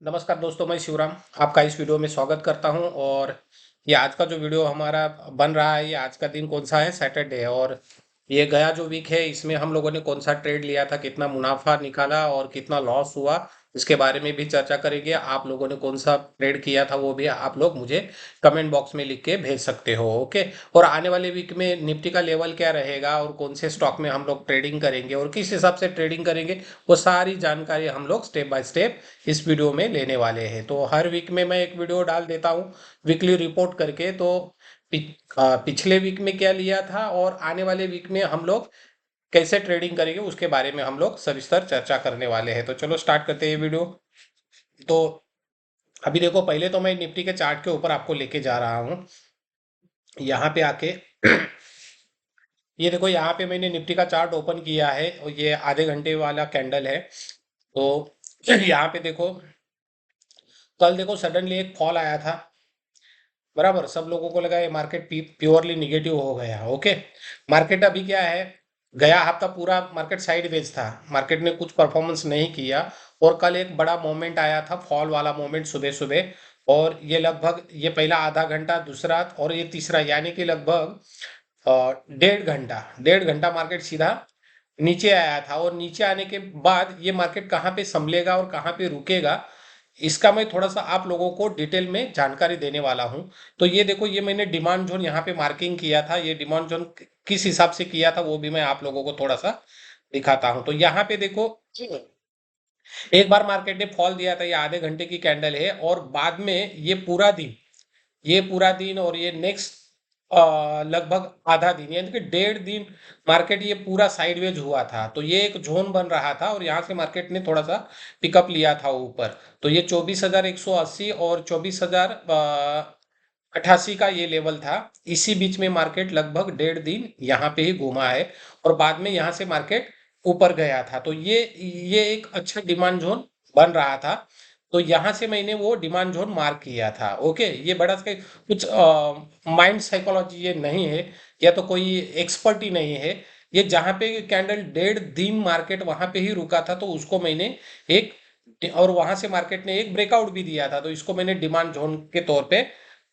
नमस्कार दोस्तों, मैं शिवराम आपका इस वीडियो में स्वागत करता हूं। और ये आज का जो वीडियो हमारा बन रहा है, ये आज का दिन कौन सा है? सैटरडे है। और ये गया जो वीक है, इसमें हम लोगों ने कौन सा ट्रेड लिया था, कितना मुनाफा निकाला और कितना लॉस हुआ, इसके बारे में भी चर्चा करेंगे। आप लोगों ने कौन सा ट्रेड किया था वो भी आप लोग मुझे कमेंट बॉक्स में लिख के भेज सकते हो। ओके। और आने वाले वीक में निफ्टी का लेवल क्या रहेगा और कौन से स्टॉक में हम लोग ट्रेडिंग करेंगे और किस हिसाब से ट्रेडिंग करेंगे, वो सारी जानकारी हम लोग स्टेप बाय स्टेप इस वीडियो में लेने वाले हैं। तो हर वीक में मैं एक वीडियो डाल देता हूँ वीकली रिपोर्ट करके। तो पिछले वीक में क्या लिया था और आने वाले वीक में हम लोग कैसे ट्रेडिंग करेंगे, उसके बारे में हम लोग सविस्तर चर्चा करने वाले हैं। तो चलो स्टार्ट करते हैं वीडियो। तो अभी देखो, पहले तो मैं निफ्टी के चार्ट के ऊपर आपको लेके जा रहा हूँ। यहाँ पे आके ये देखो, यहाँ पे मैंने निफ्टी का चार्ट ओपन किया है और ये आधे घंटे वाला कैंडल है। तो यहाँ पे देखो, कल देखो सडनली एक फॉल आया था। बराबर, सब लोगों को लगा ये मार्केट प्योरली निगेटिव हो गया। ओके। मार्केट अभी क्या है, गया हफ्ता पूरा मार्केट साइडवेज था, मार्केट ने कुछ परफॉर्मेंस नहीं किया। और कल एक बड़ा मोमेंट आया था, फॉल वाला मोमेंट, सुबह सुबह। और ये लगभग, ये पहला आधा घंटा, दूसरा और ये तीसरा, यानी कि लगभग 1.5 घंटा मार्केट सीधा नीचे आया था। और नीचे आने के बाद ये मार्केट कहाँ पे संभलेगा और कहाँ पे रुकेगा, इसका मैं थोड़ा सा आप लोगों को डिटेल में जानकारी देने वाला हूँ। तो ये देखो, ये मैंने डिमांड जोन यहाँ पे मार्किंग किया था। ये डिमांड जोन किस हिसाब से किया था वो भी मैं आप लोगों को थोड़ा सा दिखाता हूँ। तो यहाँ पे देखो, एक बार मार्केट ने फॉल दिया था, ये आधे घंटे की कैंडल है। और बाद में ये पूरा दिन और ये नेक्स्ट लगभग आधा दिन, यानी कि 1.5 दिन मार्केट ये पूरा साइडवेज हुआ था। तो ये एक जोन बन रहा था और यहाँ से मार्केट ने थोड़ा सा पिकअप लिया था ऊपर। तो ये 24,180 और 24,088 का ये लेवल था। इसी बीच में मार्केट लगभग 1.5 दिन यहाँ पे ही घूमा है। और बाद में यहाँ से मार्केट ऊपर गया था। तो ये एक अच्छा डिमांड जोन बन रहा था। तो यहाँ से मैंने वो डिमांड जोन मार्क किया था। ओके। ये बड़ा सा कुछ माइंड साइकोलॉजी ये नहीं है, या तो कोई एक्सपर्ट ही नहीं है। ये जहाँ पे कैंडल 1.5 दिन मार्केट वहां पे ही रुका था, तो उसको मैंने एक, और वहां से मार्केट ने एक ब्रेकआउट भी दिया था, तो इसको मैंने डिमांड जोन के तौर पे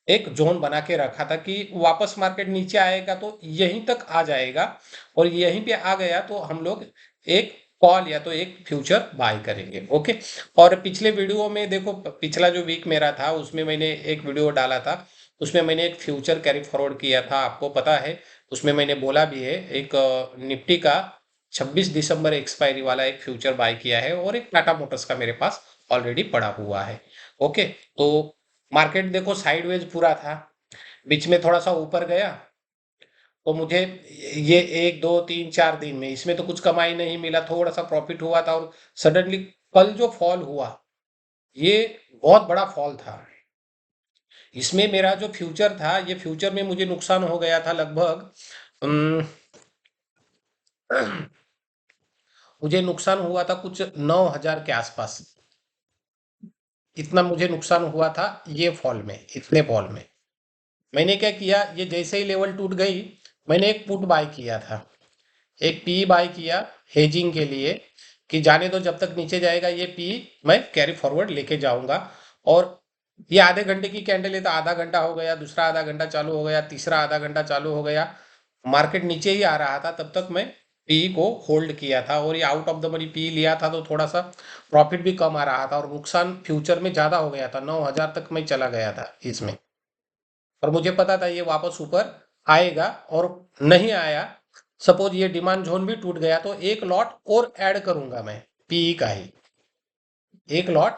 एक जोन बना के रखा था कि वापस मार्केट नीचे आएगा तो यहीं तक आ जाएगा। और यहीं पे आ गया तो हम लोग एक कॉल या तो एक फ्यूचर बाय करेंगे। ओके। और पिछले वीडियो में देखो, पिछला जो वीक मेरा था उसमें मैंने एक वीडियो डाला था। उसमें मैंने एक फ्यूचर कैरी फॉरवर्ड किया था, आपको पता है। उसमें मैंने बोला भी है, एक निफ्टी का 26 दिसंबर एक्सपायरी वाला एक फ्यूचर बाय किया है और एक टाटा मोटर्स का मेरे पास ऑलरेडी पड़ा हुआ है। ओके। तो मार्केट देखो साइडवेज पूरा था, बीच में थोड़ा सा ऊपर गया। तो मुझे ये 1 2 3 4 दिन में इसमें तो कुछ कमाई नहीं मिला, थोड़ा सा प्रॉफिट हुआ था। और सडनली कल जो फॉल हुआ, ये बहुत बड़ा फॉल था। इसमें मेरा जो फ्यूचर था, ये फ्यूचर में मुझे नुकसान हो गया था लगभग, अम, मुझे नुकसान हुआ था कुछ 9,000 के आसपास। इतना मुझे नुकसान हुआ था ये फॉल में, इतने फॉल में। मैंने क्या किया, ये जैसे ही लेवल टूट गई, मैंने एक पुट बाय किया था, एक पी बाय किया हेजिंग के लिए, कि जाने दो, जब तक नीचे जाएगा ये पी मैं कैरी फॉरवर्ड लेके जाऊंगा। और ये आधे घंटे की कैंडल है, तो आधा घंटा हो गया, दूसरा आधा घंटा चालू हो गया, तीसरा आधा घंटा चालू हो गया, मार्केट नीचे ही आ रहा था, तब तक मैं पी को होल्ड किया था। और ये out of the money P लिया था, तो थोड़ा सा प्रॉफिट भी कम आ रहा था और नुकसान फ्यूचर में ज्यादा हो गया था, 9,000 तक मैं चला गया था इसमें। और मुझे पता था ये वापस ऊपर आएगा, और नहीं आया। सपोज ये डिमांड जोन भी टूट गया तो एक लॉट और ऐड करूंगा मैं, पीई का ही एक लॉट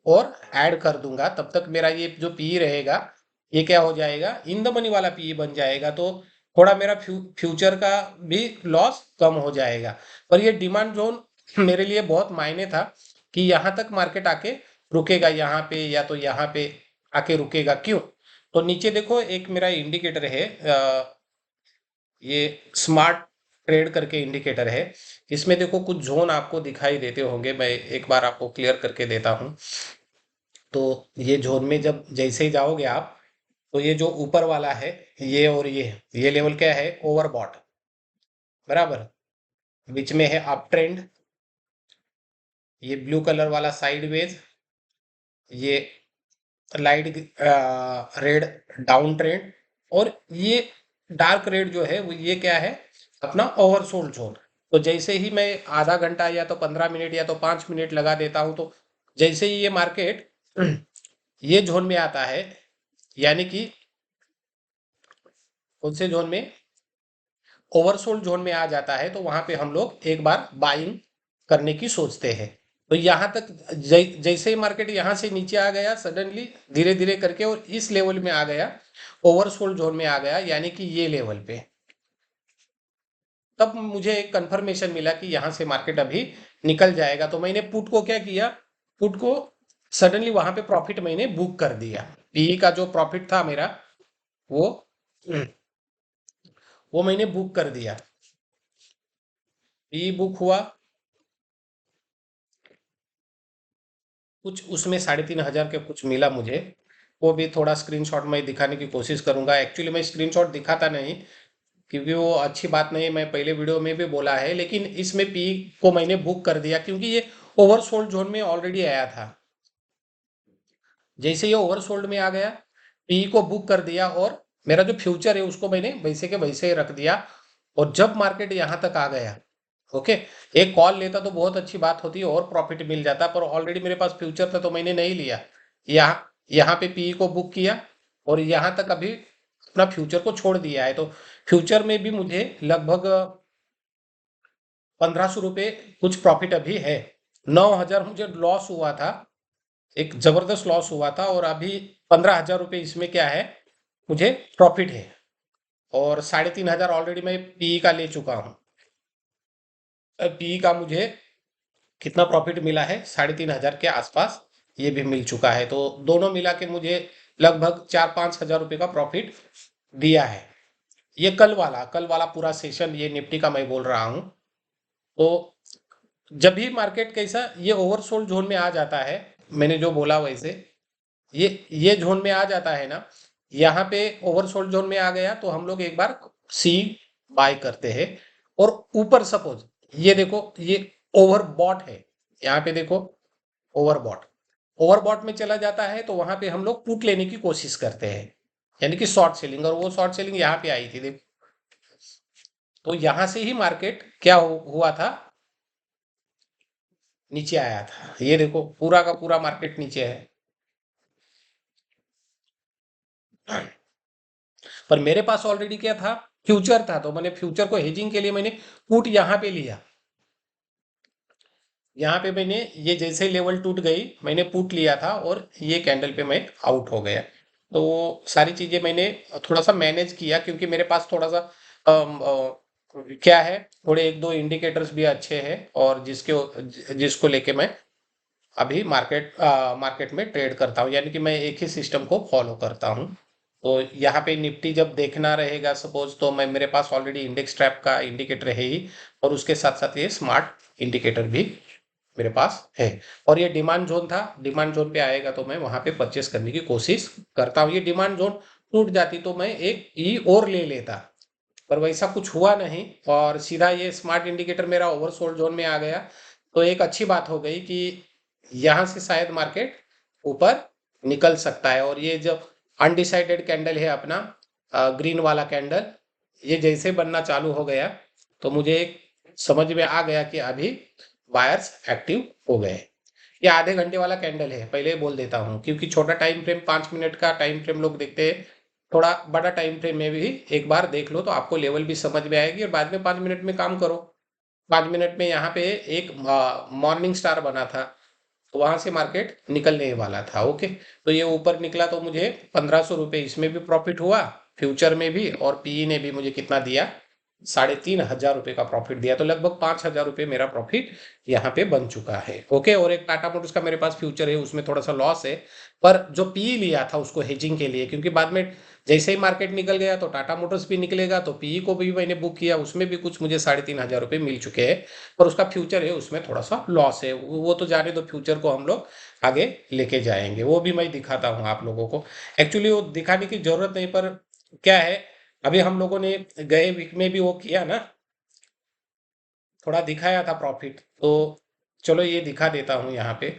और ऐड कर दूंगा। तब तक मेरा ये जो पीई रहेगा, ये क्या हो जाएगा, इन द मनी वाला पीई बन जाएगा। तो थोड़ा मेरा फ्यूचर का भी लॉस कम हो जाएगा। पर ये डिमांड जोन मेरे लिए बहुत मायने था, कि यहाँ तक मार्केट आके रुकेगा, यहाँ पे या तो यहाँ पे आके रुकेगा। क्यों? तो नीचे देखो, एक मेरा इंडिकेटर है, ये स्मार्ट ट्रेड करके इंडिकेटर है। इसमें देखो कुछ जोन आपको दिखाई देते होंगे, मैं एक बार आपको क्लियर करके देता हूँ। तो ये जोन में जब जैसे ही जाओगे आप, तो ये जो ऊपर वाला है, ये और ये लेवल क्या है, ओवरबॉट। बराबर। बीच में है अप ट्रेंड, ये ब्लू कलर वाला साइडवेज, ये लाइट रेड डाउन ट्रेंड, और ये डार्क रेड जो है वो ये क्या है, अपना ओवरसोल्ड जोन। तो जैसे ही मैं आधा घंटा या तो 15 मिनट या तो 5 मिनट लगा देता हूं, तो जैसे ही ये मार्केट ये जोन में आता है, यानी कि कौन से जोन में, ओवरसोल्ड जोन में आ जाता है, तो वहां पे हम लोग एक बार बाइंग करने की सोचते हैं। तो यहाँ तक जैसे ही मार्केट यहाँ से नीचे आ गया सडनली धीरे धीरे करके, और इस लेवल में आ गया, ओवरसोल्ड जोन में आ गया, यानी कि ये लेवल पे, तब मुझे एक कंफर्मेशन मिला कि यहाँ से मार्केट अभी निकल जाएगा। तो मैंने पुट को क्या किया, पुट को सडनली वहां पे प्रॉफिट मैंने बुक कर दिया। पीई का जो प्रॉफिट था मेरा, वो वो मैंने बुक कर दिया। पीई बुक हुआ, कुछ उसमें 3,500 के कुछ मिला मुझे। वो भी थोड़ा स्क्रीनशॉट में दिखाने की कोशिश करूंगा। एक्चुअली मैं स्क्रीनशॉट दिखाता नहीं, क्योंकि वो अच्छी बात नहीं है, मैं पहले वीडियो में भी बोला है, लेकिन इसमें पी को मैंने बुक कर दिया क्योंकि ये ओवरसोल्ड जोन में ऑलरेडी आया था। जैसे ये ओवरसोल्ड में आ गया, पी को बुक कर दिया, और मेरा जो फ्यूचर है उसको मैंने वैसे के वैसे ही रख दिया। और जब मार्केट यहाँ तक आ गया, ओके, एक कॉल लेता तो बहुत अच्छी बात होती और प्रॉफिट मिल जाता, पर ऑलरेडी मेरे पास फ्यूचर था तो मैंने नहीं लिया। यहाँ यहाँ पे पी को बुक किया, और यहाँ तक अभी अपना फ्यूचर को छोड़ दिया है। तो फ्यूचर में भी मुझे लगभग 1,500 रुपये कुछ प्रॉफिट अभी है। 9,000 मुझे लॉस हुआ था, एक जबरदस्त लॉस हुआ था, और अभी 15,000 रुपये इसमें क्या है, मुझे प्रॉफिट है। और 3,500 ऑलरेडी मैं पीई का ले चुका हूँ। पीई का मुझे कितना प्रॉफिट मिला है, 3,500 के आसपास ये भी मिल चुका है। तो दोनों मिला के मुझे लगभग 4-5 हज़ार रुपये का प्रॉफिट दिया है। ये कल वाला पूरा सेशन ये निफ्टी का मैं बोल रहा हूँ। तो जब भी मार्केट कैसा ये ओवरसोल्ड जोन में आ जाता है, मैंने जो बोला वैसे, ये जोन में आ जाता है ना, यहाँ पे ओवरसोल्ड जोन में आ गया तो हम लोग एक बार सी बाय करते हैं। और ऊपर सपोज ये देखो, ये ओवरबॉट है, यहाँ पे देखो, ओवरबॉट ओवरबॉट में चला जाता है, तो वहां पे हम लोग पुट लेने की कोशिश करते हैं, यानी कि शॉर्ट सेलिंग। और वो शॉर्ट सेलिंग यहाँ पे आई थी, देखो। तो यहाँ से ही मार्केट क्या हुआ था, नीचे आया था। ये देखो पूरा का पूरा मार्केट नीचे है। पर मेरे पास ऑलरेडी क्या था, फ्यूचर था, तो मैंने फ्यूचर को हेजिंग के लिए मैंने पुट यहाँ पे लिया। यहाँ पे मैंने ये जैसे लेवल टूट गई, मैंने पुट लिया था, और ये कैंडल पे मैं आउट हो गया। तो सारी चीजें मैंने थोड़ा सा मैनेज किया, क्योंकि मेरे पास थोड़ा सा क्या है, थोड़े एक दो इंडिकेटर्स भी अच्छे हैं, और जिसको लेके मैं अभी मार्केट में ट्रेड करता हूँ, यानी कि मैं एक ही सिस्टम को फॉलो करता हूँ। तो यहाँ पे निफ्टी जब देखना रहेगा सपोज, तो मैं मेरे पास ऑलरेडी इंडेक्स ट्रैप का इंडिकेटर है ही, और उसके साथ साथ ये स्मार्ट इंडिकेटर भी मेरे पास है। और ये डिमांड जोन था, डिमांड जोन पे आएगा तो मैं वहां पे परचेस करने की कोशिश करता हूँ। ये डिमांड जोन टूट जाती तो मैं एक ई और ले लेता, पर वैसा कुछ हुआ नहीं, और सीधा ये स्मार्ट इंडिकेटर मेरा ओवरसोल्ड जोन में आ गया। तो एक अच्छी बात हो गई कि यहाँ से शायद मार्केट ऊपर निकल सकता है। और ये जो अनडिसाइडेड कैंडल है अपना, ग्रीन वाला कैंडल, ये जैसे बनना चालू हो गया, तो मुझे एक समझ में आ गया कि अभी बायर्स एक्टिव हो गए। ये आधे घंटे वाला कैंडल है, पहले ही बोल देता हूँ, क्योंकि छोटा टाइम फ्रेम 5 मिनट का टाइम फ्रेम लोग देखते हैं। थोड़ा बड़ा टाइम फ्रेम में भी एक बार देख लो तो आपको लेवल भी समझ में आएगी, और बाद में 5 मिनट में काम करो। 5 मिनट में यहाँ पे एक मॉर्निंग स्टार बना था, तो वहां से मार्केट निकलने वाला था, ओके। तो ये ऊपर निकला तो मुझे 1,500 रुपये इसमें भी प्रॉफिट हुआ, फ्यूचर में भी, और पीई ने भी मुझे कितना दिया, 3,500 रुपये का प्रॉफिट दिया। तो लगभग 5,000 रुपये मेरा प्रॉफिट यहाँ पे बन चुका है, ओके। और एक टाटा मोटर्स का मेरे पास फ्यूचर है, उसमें थोड़ा सा लॉस है, पर जो पीई लिया था उसको हेजिंग के लिए, क्योंकि बाद में जैसे ही मार्केट निकल गया तो टाटा मोटर्स भी निकलेगा, तो पीई को भी मैंने बुक किया, उसमें भी कुछ मुझे 3,500 रुपये मिल चुके हैं। पर उसका फ्यूचर है, उसमें थोड़ा सा लॉस है, वो तो जाने दो, फ्यूचर को हम लोग आगे लेके जाएंगे, वो भी मैं दिखाता हूँ आप लोगों को। एक्चुअली वो दिखाने की जरूरत नहीं, पर क्या है, अभी हम लोगों ने गए वीक में भी वो किया ना, थोड़ा दिखाया था प्रॉफिट, तो चलो ये दिखा देता हूँ यहाँ पे।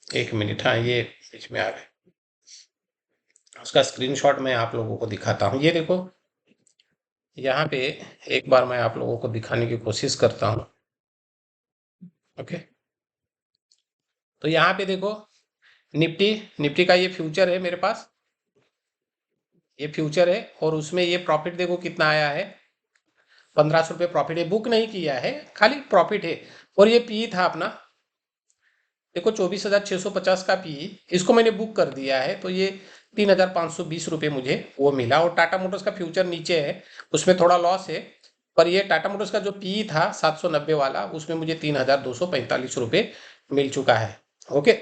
एक मिनट, हाँ ये बीच में आ गए। उसका स्क्रीनशॉट मैं आप लोगों को दिखाता हूँ। ये देखो, यहाँ पे एक बार मैं आप लोगों को दिखाने की कोशिश करता हूँ। ओके, तो यहाँ पे देखो, निफ्टी निफ्टी का ये फ्यूचर है मेरे पास, ये फ्यूचर है, और उसमें ये प्रॉफिट देखो कितना आया है, 1500 रुपये प्रॉफिट है। बुक नहीं किया है, खाली प्रॉफिट है। और ये पी था अपना, देखो 24,650 का पी, इसको मैंने बुक कर दिया है, तो ये 3,520 रुपये मुझे वो मिला। और टाटा मोटर्स का फ्यूचर नीचे है, उसमें थोड़ा लॉस है, पर ये टाटा मोटर्स का जो पी था 790 वाला, उसमें मुझे 3,245 रुपये मिल चुका है। ओके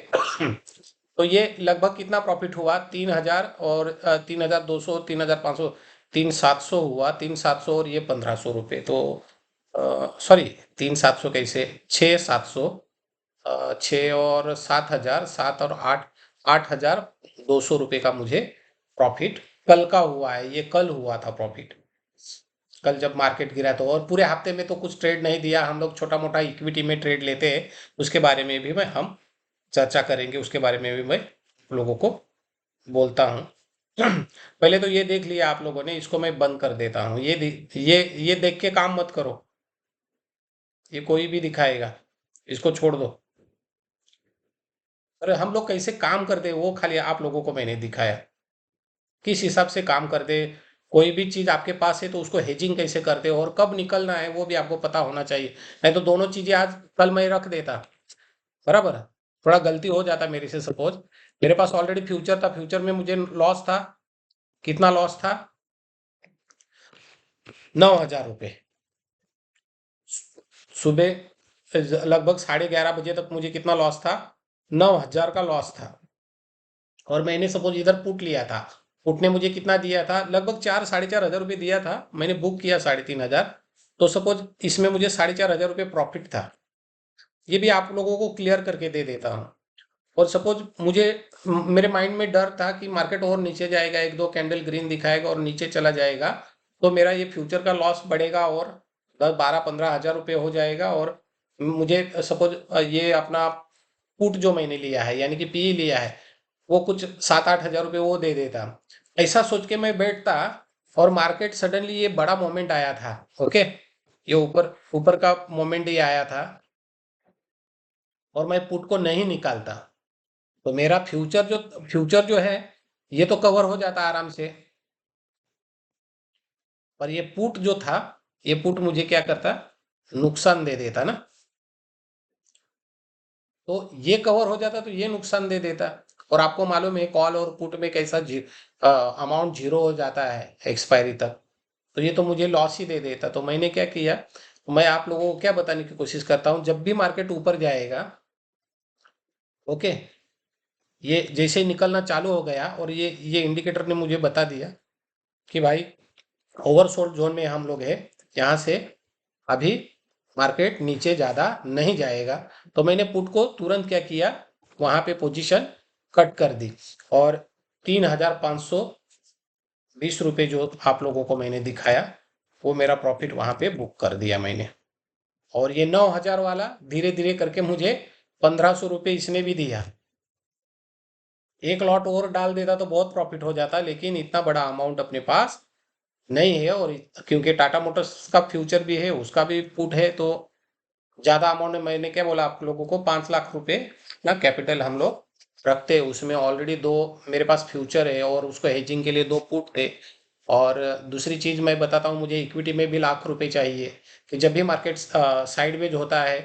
तो ये लगभग कितना प्रॉफिट हुआ, 3,000 और 3,200, 3,500, 3,700 हुआ, 3,700 और ये 1,500 रुपये, तो सॉरी 3,700 कैसे, 6,700, 6 और 7,000, 7 और 8, 8,200 रुपये का मुझे प्रॉफिट कल का हुआ है। ये कल हुआ था प्रॉफिट, कल जब मार्केट गिरा तो। और पूरे हफ्ते में तो कुछ ट्रेड नहीं दिया, हम लोग छोटा मोटा इक्विटी में ट्रेड लेते हैं, उसके बारे में भी मैं हम चर्चा करेंगे, उसके बारे में भी मैं लोगों को बोलता हूँ। पहले तो ये देख लिया आप लोगों ने, इसको मैं बंद कर देता हूँ। ये देख के काम मत करो, ये कोई भी दिखाएगा, इसको छोड़ दो। अरे हम लोग कैसे काम करते हैं वो खाली आप लोगों को मैंने दिखाया, किस हिसाब से काम करते। कोई भी चीज आपके पास है तो उसको हेजिंग कैसे करते हो और कब निकलना है वो भी आपको पता होना चाहिए। नहीं तो दोनों चीजें आज कल मैं रख देता, बराबर, थोड़ा गलती हो जाता मेरे से। सपोज मेरे पास ऑलरेडी फ्यूचर था, फ्यूचर में मुझे लॉस था, कितना लॉस था, 9,000 रुपये। सुबह लगभग 11:30 बजे तक मुझे कितना लॉस था, 9,000 का लॉस था। और मैंने सपोज इधर पुट लिया था, पुट ने मुझे कितना दिया था, लगभग 4-4,500 रुपये दिया था, मैंने बुक किया 3,500, तो सपोज इसमें मुझे 4,500 रुपये प्रॉफिट था। ये भी आप लोगों को क्लियर करके दे देता हूँ। और सपोज मुझे मेरे माइंड में डर था कि मार्केट और नीचे जाएगा, एक दो कैंडल ग्रीन दिखाएगा और नीचे चला जाएगा, तो मेरा ये फ्यूचर का लॉस बढ़ेगा और 10-12-15 हज़ार रुपये हो जाएगा। और मुझे सपोज ये अपना पुट जो मैंने लिया है यानी कि पी लिया है, वो कुछ 7-8 हज़ार रुपये वो दे देता। ऐसा सोच के मैं बैठता, और मार्केट सडनली ये बड़ा मोमेंट आया था। ओके, ये ऊपर ऊपर का मोमेंट ये आया था, और मैं पुट को नहीं निकालता, तो मेरा फ्यूचर जो है ये तो कवर हो जाता आराम से। पर ये पुट जो था, ये पुट मुझे क्या करता, नुकसान दे देता ना। तो ये कवर हो जाता तो ये नुकसान दे देता। और आपको मालूम है कॉल और पुट में कैसा अमाउंट जीरो हो जाता है एक्सपायरी तक, तो ये तो मुझे लॉस ही दे देता। तो मैंने क्या किया, मैं आप लोगों को क्या बताने की कोशिश करता हूँ, जब भी मार्केट ऊपर जाएगा, ओके, ये जैसे ही निकलना चालू हो गया और ये इंडिकेटर ने मुझे बता दिया कि भाई ओवरसोल्ड जोन में हम लोग है, यहाँ से अभी मार्केट नीचे ज़्यादा नहीं जाएगा, तो मैंने पुट को तुरंत क्या किया, वहाँ पे पोजीशन कट कर दी। और 3,520 रुपये जो आप लोगों को मैंने दिखाया, वो मेरा प्रॉफिट वहाँ पे बुक कर दिया मैंने। और ये 9,000 वाला धीरे धीरे करके मुझे 1,500 रुपये इसने भी दिया। एक लॉट और डाल देता तो बहुत प्रॉफिट हो जाता, लेकिन इतना बड़ा अमाउंट अपने पास नहीं है। और क्योंकि टाटा मोटर्स का फ्यूचर भी है, उसका भी पुट है, तो ज़्यादा अमाउंट में मैंने क्या बोला आप लोगों को, 5 लाख रुपए ना कैपिटल हम लोग रखते हैं। उसमें ऑलरेडी दो मेरे पास फ्यूचर है, और उसको हेजिंग के लिए दो पुट है। और दूसरी चीज़ मैं बताता हूँ, मुझे इक्विटी में भी लाख रुपए चाहिए, कि जब भी मार्केट साइडवेज होता है,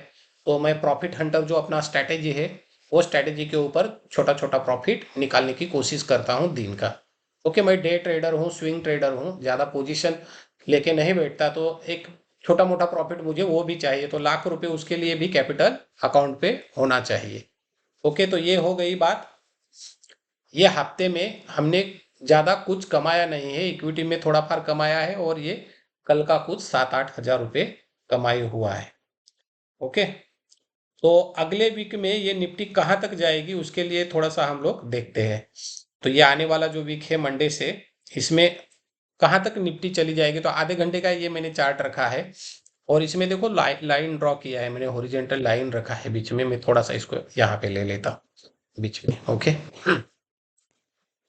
तो मैं प्रॉफिट हंटर जो अपना स्ट्रैटेजी है, वो स्ट्रैटेजी के ऊपर छोटा छोटा प्रॉफिट निकालने की कोशिश करता हूँ दिन का। ओके, मैं डे ट्रेडर हूँ, स्विंग ट्रेडर हूँ, ज़्यादा पोजीशन लेके नहीं बैठता, तो एक छोटा मोटा प्रॉफिट मुझे वो भी चाहिए, तो लाख रुपए उसके लिए भी कैपिटल अकाउंट पे होना चाहिए। ओके, तो ये हो गई बात। ये हफ्ते में हमने ज़्यादा कुछ कमाया नहीं है, इक्विटी में थोड़ा फार कमाया है, और ये कल का कुछ 7-8 हज़ार रुपये कमाई हुआ है। ओके, तो अगले वीक में ये निफ्टी कहाँ तक जाएगी उसके लिए थोड़ा सा हम लोग देखते हैं। तो ये आने वाला जो वीक है मंडे से, इसमें कहाँ तक निफ्टी चली जाएगी, तो आधे घंटे का ये मैंने चार्ट रखा है। और इसमें देखो लाइन ड्रॉ किया है मैंने, हॉरिजॉन्टल लाइन रखा है बीच में, मैं थोड़ा सा इसको यहाँ पे ले लेता हूँ, बीच में। ओके,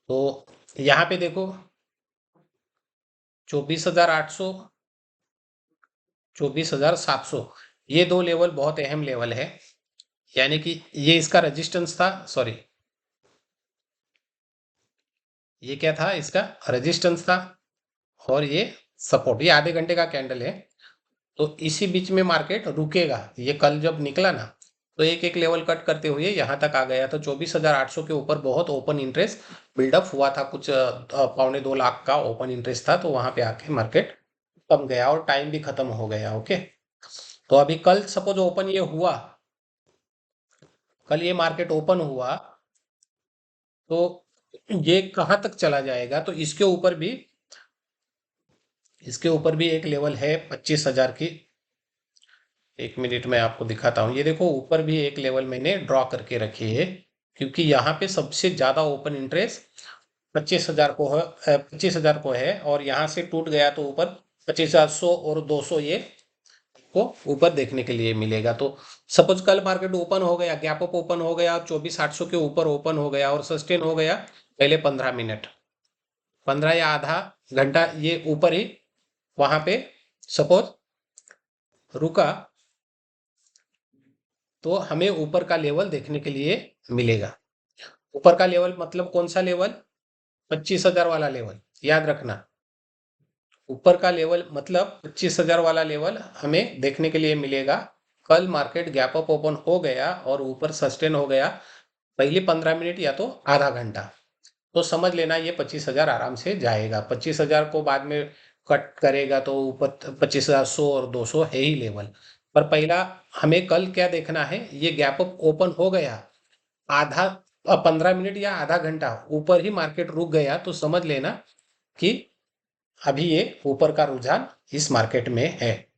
तो यहाँ पे देखो 24,800, 24,700, ये दो लेवल बहुत अहम लेवल है। यानी कि ये इसका रेजिस्टेंस था, सॉरी, ये क्या था, इसका रेजिस्टेंस था, और ये सपोर्ट, ये आधे घंटे का कैंडल है। तो इसी बीच में मार्केट रुकेगा। ये कल जब निकला ना, तो एक एक लेवल कट करते हुए यहाँ तक आ गया। तो 24,800 के ऊपर बहुत ओपन इंटरेस्ट बिल्डअप हुआ था, कुछ 1.25 लाख का ओपन इंटरेस्ट था। तो वहां पे आके मार्केट कम गया और टाइम भी खत्म हो गया। ओके, तो अभी कल सपोज ओपन ये हुआ, कल ये मार्केट ओपन हुआ, तो ये कहाँ तक चला जाएगा, तो इसके ऊपर भी एक लेवल है 25,000 की। एक मिनट में आपको दिखाता हूँ। ये देखो, ऊपर भी एक लेवल मैंने ड्रॉ करके रखी है, क्योंकि यहाँ पे सबसे ज्यादा ओपन इंटरेस्ट 25,000 को है, 25,000 को है। और यहाँ से टूट गया तो ऊपर 25,100 और 200 ये को ऊपर देखने के लिए मिलेगा। तो सपोज कल मार्केट ओपन हो गया, गैप अप ओपन हो गया और 24,800 के ऊपर ओपन हो गया और सस्टेन हो गया पहले 15 मिनट, 15 या आधा घंटा ये ऊपर ही वहां पे सपोज रुका, तो हमें ऊपर का लेवल देखने के लिए मिलेगा। ऊपर का लेवल मतलब कौन सा लेवल, 25,000 वाला लेवल, याद रखना। ऊपर का लेवल मतलब 25,000 वाला लेवल हमें देखने के लिए मिलेगा। कल मार्केट गैप अप ओपन हो गया और ऊपर सस्टेन हो गया पहले 15 मिनट या तो आधा घंटा, तो समझ लेना ये 25,000 आराम से जाएगा। 25,000 को बाद में कट करेगा तो ऊपर 25,100 और 200 है ही लेवल। पर पहला हमें कल क्या देखना है, ये गैप अप ओपन हो गया, आधा 15 मिनट या आधा घंटा ऊपर ही मार्केट रुक गया, तो समझ लेना कि अभी ये ऊपर का रुझान इस मार्केट में है।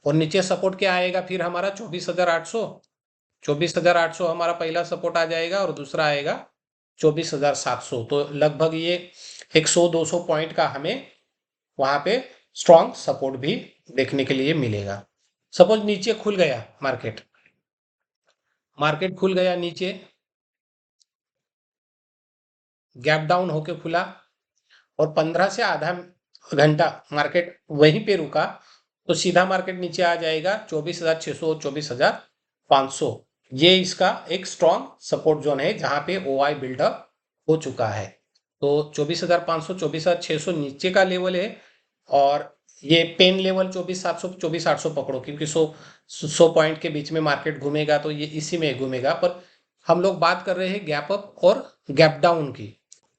और नीचे सपोर्ट क्या आएगा फिर हमारा, 24,800, 24,800 हमारा पहला सपोर्ट आ जाएगा और दूसरा आएगा 24,700। तो लगभग ये 100-200 पॉइंट का हमें वहां पे स्ट्रॉन्ग सपोर्ट भी देखने के लिए मिलेगा। सपोज नीचे खुल गया मार्केट, मार्केट खुल गया नीचे, गैप डाउन होके खुला और 15 से आधा घंटा मार्केट वहीं पे रुका, तो सीधा मार्केट नीचे आ जाएगा 24,600, 24,500। ये इसका एक स्ट्रॉन्ग सपोर्ट जोन है जहां पे OI बिल्डअप हो चुका है। तो 24,500, 24,600 नीचे का लेवल है, और ये पेन लेवल 24,700, 24,800 पकड़ो, क्योंकि 100 पॉइंट के बीच में मार्केट घूमेगा तो ये इसी में घूमेगा। पर हम लोग बात कर रहे हैं गैप अप और गैप डाउन की।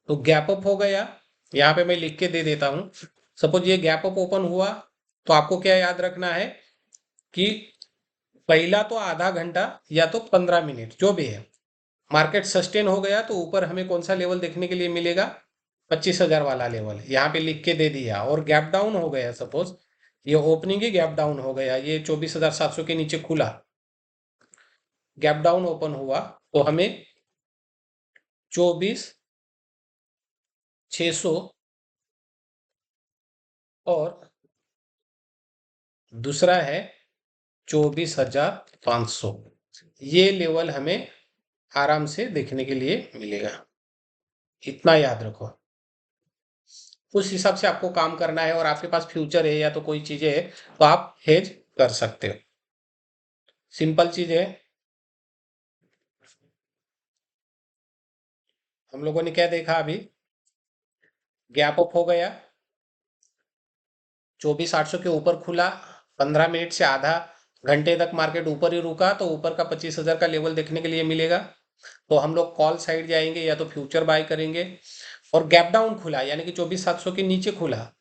तो गैप अप हो गया, यहाँ पे मैं लिख के दे देता हूँ। सपोज ये गैप अप ओपन हुआ, तो आपको क्या याद रखना है कि पहला तो आधा घंटा या तो 15 मिनट जो भी है, मार्केट सस्टेन हो गया तो ऊपर हमें कौन सा लेवल देखने के लिए मिलेगा, 25,000 वाला लेवल यहाँ पे लिख के दे दिया। और गैप डाउन हो गया, सपोज ये ओपनिंग ही गैप डाउन हो गया, ये 24,700 के नीचे खुला, गैप डाउन ओपन हुआ, तो हमें 24,600 और दूसरा है 24,500, ये लेवल हमें आराम से देखने के लिए मिलेगा। इतना याद रखो, उस हिसाब से आपको काम करना है। और आपके पास फ्यूचर है या तो कोई चीजें है तो आप हेज कर सकते हो, सिंपल चीज है। हम लोगों ने क्या देखा अभी, गैप अप हो गया, 24,800 के ऊपर खुला, 15 मिनट से आधा घंटे तक मार्केट ऊपर ही रुका, तो ऊपर का 25,000 का लेवल देखने के लिए मिलेगा। तो हम लोग कॉल साइड जाएंगे या तो फ्यूचर बाय करेंगे। और गैप डाउन खुला यानी कि 24,700 के नीचे खुला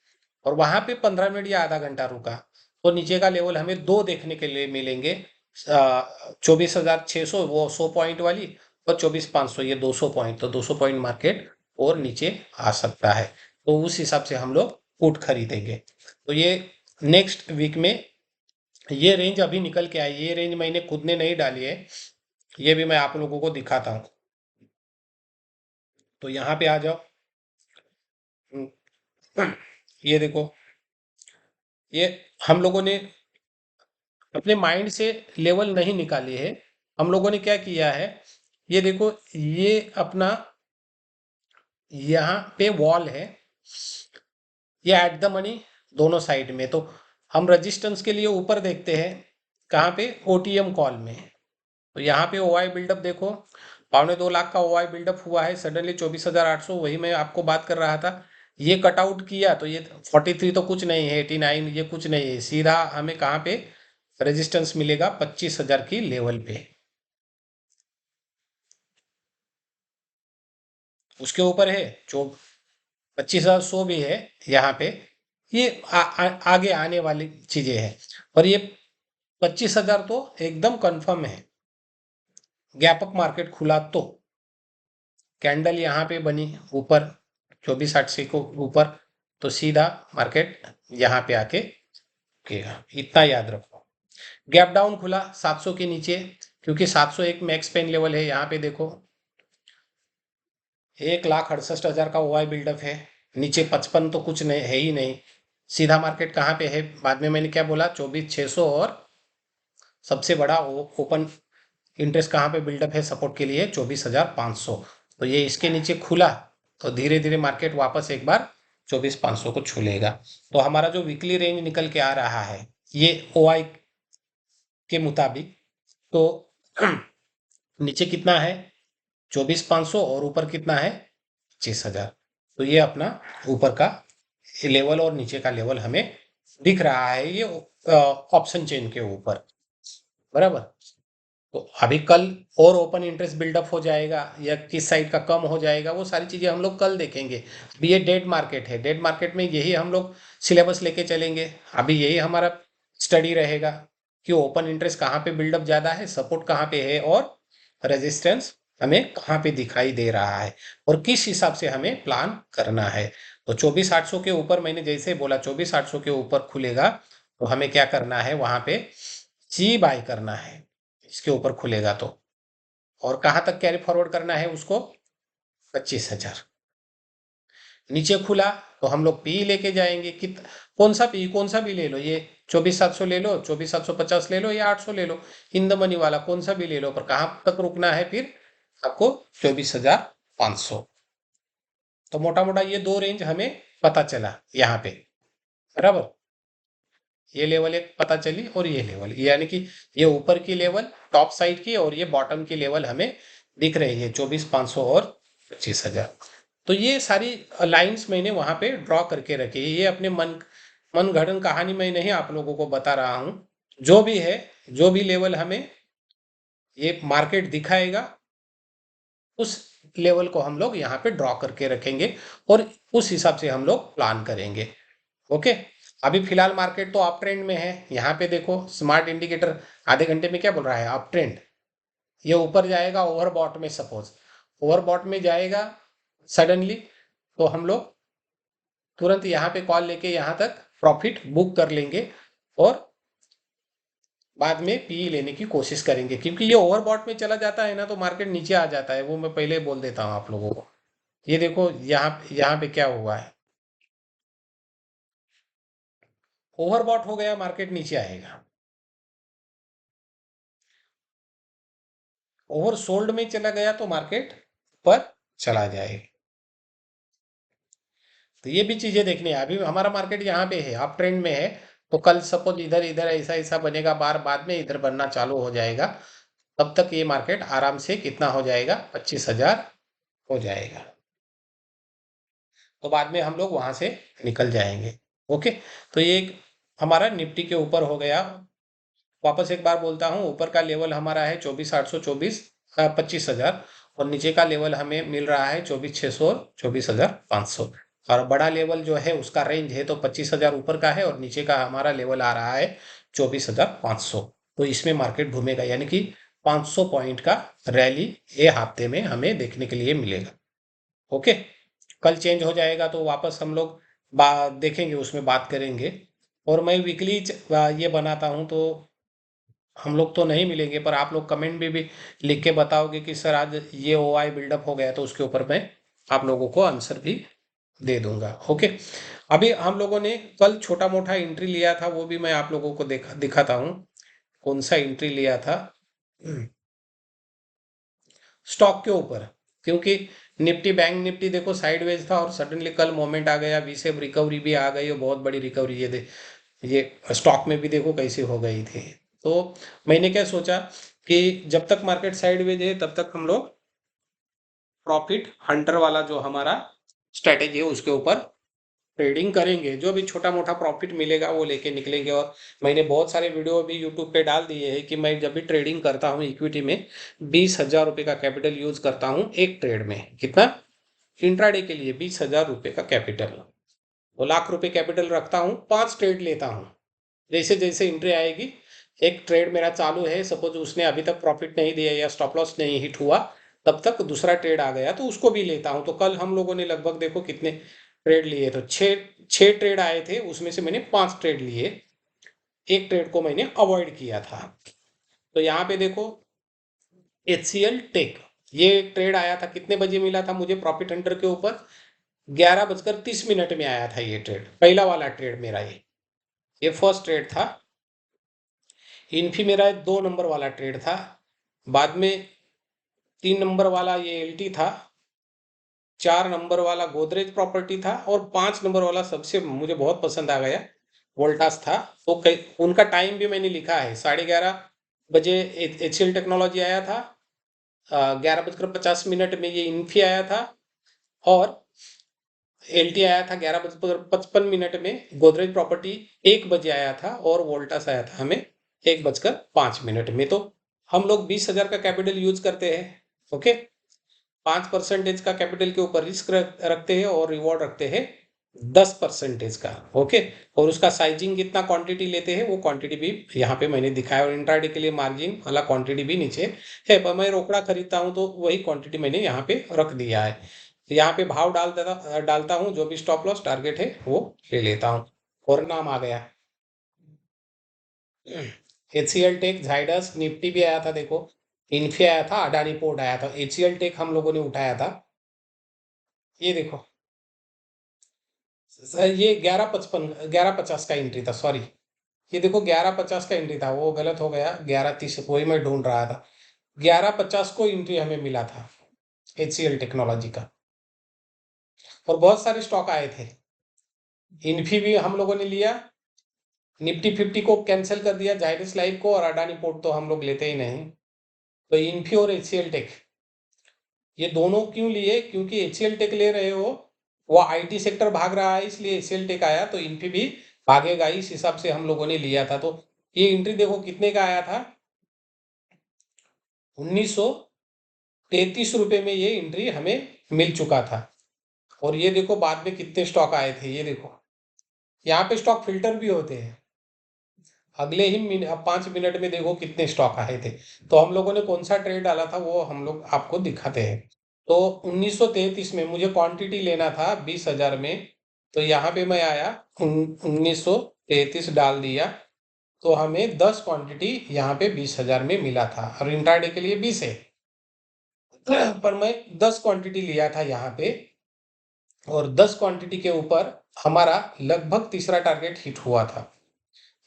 और वहां पे 15 मिनट या आधा घंटा रुका, तो नीचे का लेवल हमें दो देखने के लिए मिलेंगे, 24,600 वो 100 पॉइंट वाली, और 24,500 ये 200 पॉइंट। तो 200 पॉइंट मार्केट और नीचे आ सकता है, तो उस हिसाब से हम लोग पुट खरीदेंगे। तो ये नेक्स्ट वीक में ये रेंज अभी निकल के आई, ये रेंज मैंने खुद ने नहीं डाली है, ये भी मैं आप लोगों को दिखाता हूँ। तो यहाँ पे आ जाओ, ये देखो, ये हम लोगों ने अपने माइंड से लेवल नहीं निकाली है। हम लोगों ने क्या किया है, ये देखो, ये अपना यहाँ पे वॉल है, ये एट द मनी दोनों साइड में। तो हम रेजिस्टेंस के लिए ऊपर देखते हैं, कहाँ पे, ओटीएम कॉल में। तो यहाँ पे ओआई बिल्डअप देखो, 2.25 लाख का ओआई बिल्डअप हुआ है सडनली 24,800, वही मैं आपको बात कर रहा था। ये कटआउट किया तो ये 43 तो कुछ नहीं है, 89 ये कुछ नहीं है, सीधा हमें कहाँ पे रेजिस्टेंस मिलेगा, 25,000 की लेवल पे। उसके ऊपर है जो 25,100 भी है यहाँ पे। ये आगे आने वाली चीजें हैं। और ये 25,000 तो एकदम कंफर्म है। गैप अप मार्केट खुला तो कैंडल यहाँ पे बनी ऊपर 24,800 को ऊपर, तो सीधा मार्केट यहाँ पे आके रुकेगा, इतना याद रखो। गैप डाउन खुला 700 के नीचे, क्योंकि 700 एक मैक्स पेन लेवल है। यहाँ पे देखो 1,68,000 का ओआई बिल्डअप है, नीचे 55 तो कुछ नहीं है ही नहीं। सीधा मार्केट कहाँ पे है, बाद में मैंने क्या बोला, 24,600, और सबसे बड़ा ओपन इंटरेस्ट कहाँ पे बिल्डअप है सपोर्ट के लिए, 24,500। तो ये इसके नीचे खुला तो धीरे धीरे मार्केट वापस एक बार 24,500 को छू लेगा। तो हमारा जो वीकली रेंज निकल के आ रहा है ये ओआई के मुताबिक, तो नीचे कितना है 24,500, और ऊपर कितना है 25,000। तो ये अपना ऊपर का लेवल और नीचे का लेवल हमें दिख रहा है, ये ऑप्शन चेन के ऊपर, बराबर। तो अभी कल और ओपन इंटरेस्ट बिल्डअप हो जाएगा या किस साइड का कम हो जाएगा, वो सारी चीजें हम लोग कल देखेंगे। अभी ये डेड मार्केट है, डेड मार्केट में यही हम लोग सिलेबस लेके चलेंगे। अभी यही हमारा स्टडी रहेगा कि ओपन इंटरेस्ट कहाँ पे बिल्डअप ज्यादा है, सपोर्ट कहाँ पे है, और रेजिस्टेंस हमें कहाँ पे दिखाई दे रहा है, और किस हिसाब से हमें प्लान करना है। तो 24,800 के ऊपर मैंने जैसे बोला, 24,800 के ऊपर खुलेगा तो हमें क्या करना है, वहां पे ची बाय करना है, इसके ऊपर खुलेगा तो। और कहां तक कैरी फॉरवर्ड करना है उसको, 25,000। नीचे खुला तो हम लोग पी लेके जाएंगे, कौन सा पी, कौन सा भी ले लो, ये 24,700 ले लो, 24,750 ले लो, या 800 ले लो, इन द मनी वाला कौन सा भी ले लो, पर कहां तक रुकना है फिर आपको, 24,500। तो मोटा मोटा ये दो रेंज हमें पता चला यहाँ पे, बराबर। ये लेवल एक पता चली, और ये लेवल, यानी कि ये ऊपर की लेवल टॉप साइड की, और ये बॉटम की लेवल हमें दिख रही है 24,500 और 25,000। तो ये सारी लाइंस मैंने वहां पे ड्रॉ करके रखी है। ये अपने मन गढ़ंत कहानी मैं नहीं आप लोगों को बता रहा हूं। जो भी है, जो भी लेवल हमें ये मार्केट दिखाएगा, उस लेवल को हम लोग यहाँ पे ड्रॉ करके रखेंगे, और उस हिसाब से हम लोग प्लान करेंगे। ओके। अभी फिलहाल मार्केट तो अप ट्रेंड में है। यहाँ पे देखो स्मार्ट इंडिकेटर आधे घंटे में क्या बोल रहा है, अप ट्रेंड। ये ऊपर जाएगा ओवरबॉट में, सपोज ओवरबॉट में जाएगा सडनली, तो हम लोग तुरंत यहाँ पे कॉल लेके यहाँ तक प्रॉफिट बुक कर लेंगे, और बाद में पी लेने की कोशिश करेंगे। क्योंकि ये ओवरबॉट में चला जाता है ना, तो मार्केट नीचे आ जाता है, वो मैं पहले बोल देता हूँ आप लोगों को। ये देखो यहाँ यहाँ पे क्या हुआ है, ओवरबॉट हो गया, मार्केट नीचे आएगा। ओवर सोल्ड में चला गया तो मार्केट ऊपर चला जाएगा। तो ये भी चीजें देखनी है। अभी हमारा मार्केट यहाँ पे है, अप ट्रेंड में है। तो कल सपोज इधर इधर ऐसा ऐसा बनेगा, बार बाद में इधर बनना चालू हो जाएगा, तब तक ये मार्केट आराम से कितना हो जाएगा, 25,000 हो जाएगा। तो बाद में हम लोग वहां से निकल जाएंगे। ओके। तो ये एक हमारा निफ्टी के ऊपर हो गया। वापस एक बार बोलता हूँ, ऊपर का लेवल हमारा है 24,824, 25,000, और नीचे का लेवल हमें मिल रहा है 24,600 और 24,500। और बड़ा लेवल जो है उसका रेंज है तो 25,000 ऊपर का है, और नीचे का हमारा लेवल आ रहा है 24,500। तो इसमें मार्केट घूमेगा, यानी कि 500 पॉइंट का रैली ये हफ्ते में हमें देखने के लिए मिलेगा। ओके। कल चेंज हो जाएगा तो वापस हम लोग देखेंगे, उसमें बात करेंगे। और मैं वीकली ये बनाता हूँ, तो हम लोग तो नहीं मिलेंगे, पर आप लोग कमेंट भी लिख के बताओगे कि सर आज ये ओआई बिल्डअप हो गया, तो उसके ऊपर मैं आप लोगों को आंसर भी दे दूंगा। ओके। अभी हम लोगों ने कल छोटा मोटा एंट्री लिया था, वो भी मैं आप लोगों को दिखाता हूँ कौन सा एंट्री लिया था। स्टॉक के ऊपर, क्योंकि निफ्टी बैंक निफ्टी देखो साइडवेज था और सडनली कल मोमेंट आ गया, वी शेप रिकवरी भी आ गई और बहुत बड़ी रिकवरी ये स्टॉक में भी देखो कैसी हो गई थी। तो मैंने क्या सोचा कि जब तक मार्केट साइडवेज है तब तक हम लोग प्रॉफिट हंटर वाला जो हमारा स्ट्रेटेजी है उसके ऊपर ट्रेडिंग करेंगे, जो भी छोटा मोटा प्रॉफिट मिलेगा वो लेके निकलेंगे। और मैंने बहुत सारे वीडियो भी यूट्यूब पे डाल दिए हैं कि मैं जब भी ट्रेडिंग करता हूँ इक्विटी में 20,000 रुपये का कैपिटल यूज करता हूँ एक ट्रेड में। कितना? इंट्राडे के लिए 20,000 रुपये का कैपिटल, वो लाख रुपए कैपिटल रखता हूँ, 5 ट्रेड लेता हूँ। जैसे जैसे एंट्री आएगी, एक ट्रेड मेरा चालू है, सपोज उसने अभी तक प्रॉफिट नहीं दिया या स्टॉप लॉस नहीं हिट हुआ, तब तक दूसरा ट्रेड आ गया तो उसको भी लेता हूँ। तो कल हम लोगों ने लगभग देखो कितने ट्रेड लिए, तो छः ट्रेड आए थे, उसमें से मैंने 5 ट्रेड लिए, एक ट्रेड को मैंने अवॉइड किया था। तो यहाँ पे देखो HCL टेक, ये ट्रेड आया था, कितने बजे मिला था मुझे प्रॉफिट हंटर के ऊपर? 11:30 में आया था ये ट्रेड, पहला वाला ट्रेड मेरा ये फर्स्ट ट्रेड था। इन्फी मेरा 2 नंबर वाला ट्रेड था, बाद में 3 नंबर वाला ये एलटी था, 4 नंबर वाला गोदरेज प्रॉपर्टी था और 5 नंबर वाला सबसे मुझे बहुत पसंद आ गया वोल्टास था। तो उनका टाइम भी मैंने लिखा है, 11:30 बजे HCL टेक्नोलॉजी आया था, 11:50 में ये इन्फी आया था और एलटी आया था 11:55 में, गोदरेज प्रॉपर्टी 1 बजे आया था और वोल्टास आया था हमें 1:05 में। तो हम लोग 20,000 का कैपिटल यूज करते हैं, ओके। 5% का कैपिटल के ऊपर रिस्क रखते हैं और रिवॉर्ड रखते हैं 10% का, ओके। और उसका साइजिंग कितना क्वांटिटी लेते हैं वो क्वांटिटी भी यहाँ पे मैंने दिखाया, और इंट्राडे के लिए मार्जिन वाला क्वांटिटी भी नीचे है, पर मैं रोकड़ा खरीदता हूँ तो वही क्वांटिटी मैंने यहाँ पे रख दिया है। यहाँ पे भाव डालता हूँ, जो भी स्टॉप लॉस टारगेट है वो ले लेता हूँ। और नाम आ गया HCL टेक, जाइडस, निफ्टी भी आया था देखो, इन्फी आया था, अडानी पोर्ट आया था, HCL टेक हम लोगों ने उठाया था। ये देखो सर, ये 11:50 का एंट्री था, सॉरी। ये देखो 11:50 का एंट्री था, वो गलत हो गया, 11:30 वही मैं ढूंढ रहा था। 11:50 को एंट्री हमें मिला था HCL टेक्नोलॉजी का, और बहुत सारे स्टॉक आए थे। इन्फी भी हम लोगों ने लिया, निफ्टी 50 को कैंसिल कर दिया, जाइडस लाइफ को, और अडानी पोर्ट तो हम लोग लेते ही नहीं। तो इन्फी और HCL टेक ये दोनों क्यों लिए? क्योंकि HCL टेक ले रहे हो, वो IT सेक्टर भाग रहा है इसलिए HCL टेक आया, तो इन्फी भी भागेगा, इस हिसाब से हम लोगों ने लिया था। तो ये एंट्री देखो कितने का आया था, 1933 रुपए में ये एंट्री हमें मिल चुका था। और ये देखो बाद में कितने स्टॉक आए थे, ये देखो यहाँ पे स्टॉक फिल्टर भी होते हैं, अगले ही 5 मिनट में देखो कितने स्टॉक आए थे। तो हम लोगों ने कौन सा ट्रेड डाला था वो हम लोग आपको दिखाते हैं। तो 1933 में मुझे क्वांटिटी लेना था 20,000 में, तो यहाँ पे मैं आया 1933 डाल दिया, तो हमें 10 क्वांटिटी यहाँ पे 20,000 में मिला था, और इंट्राडे के लिए 20 है, पर मैं 10 क्वांटिटी लिया था यहाँ पे, और 10 क्वांटिटी के ऊपर हमारा लगभग तीसरा टारगेट हिट हुआ था।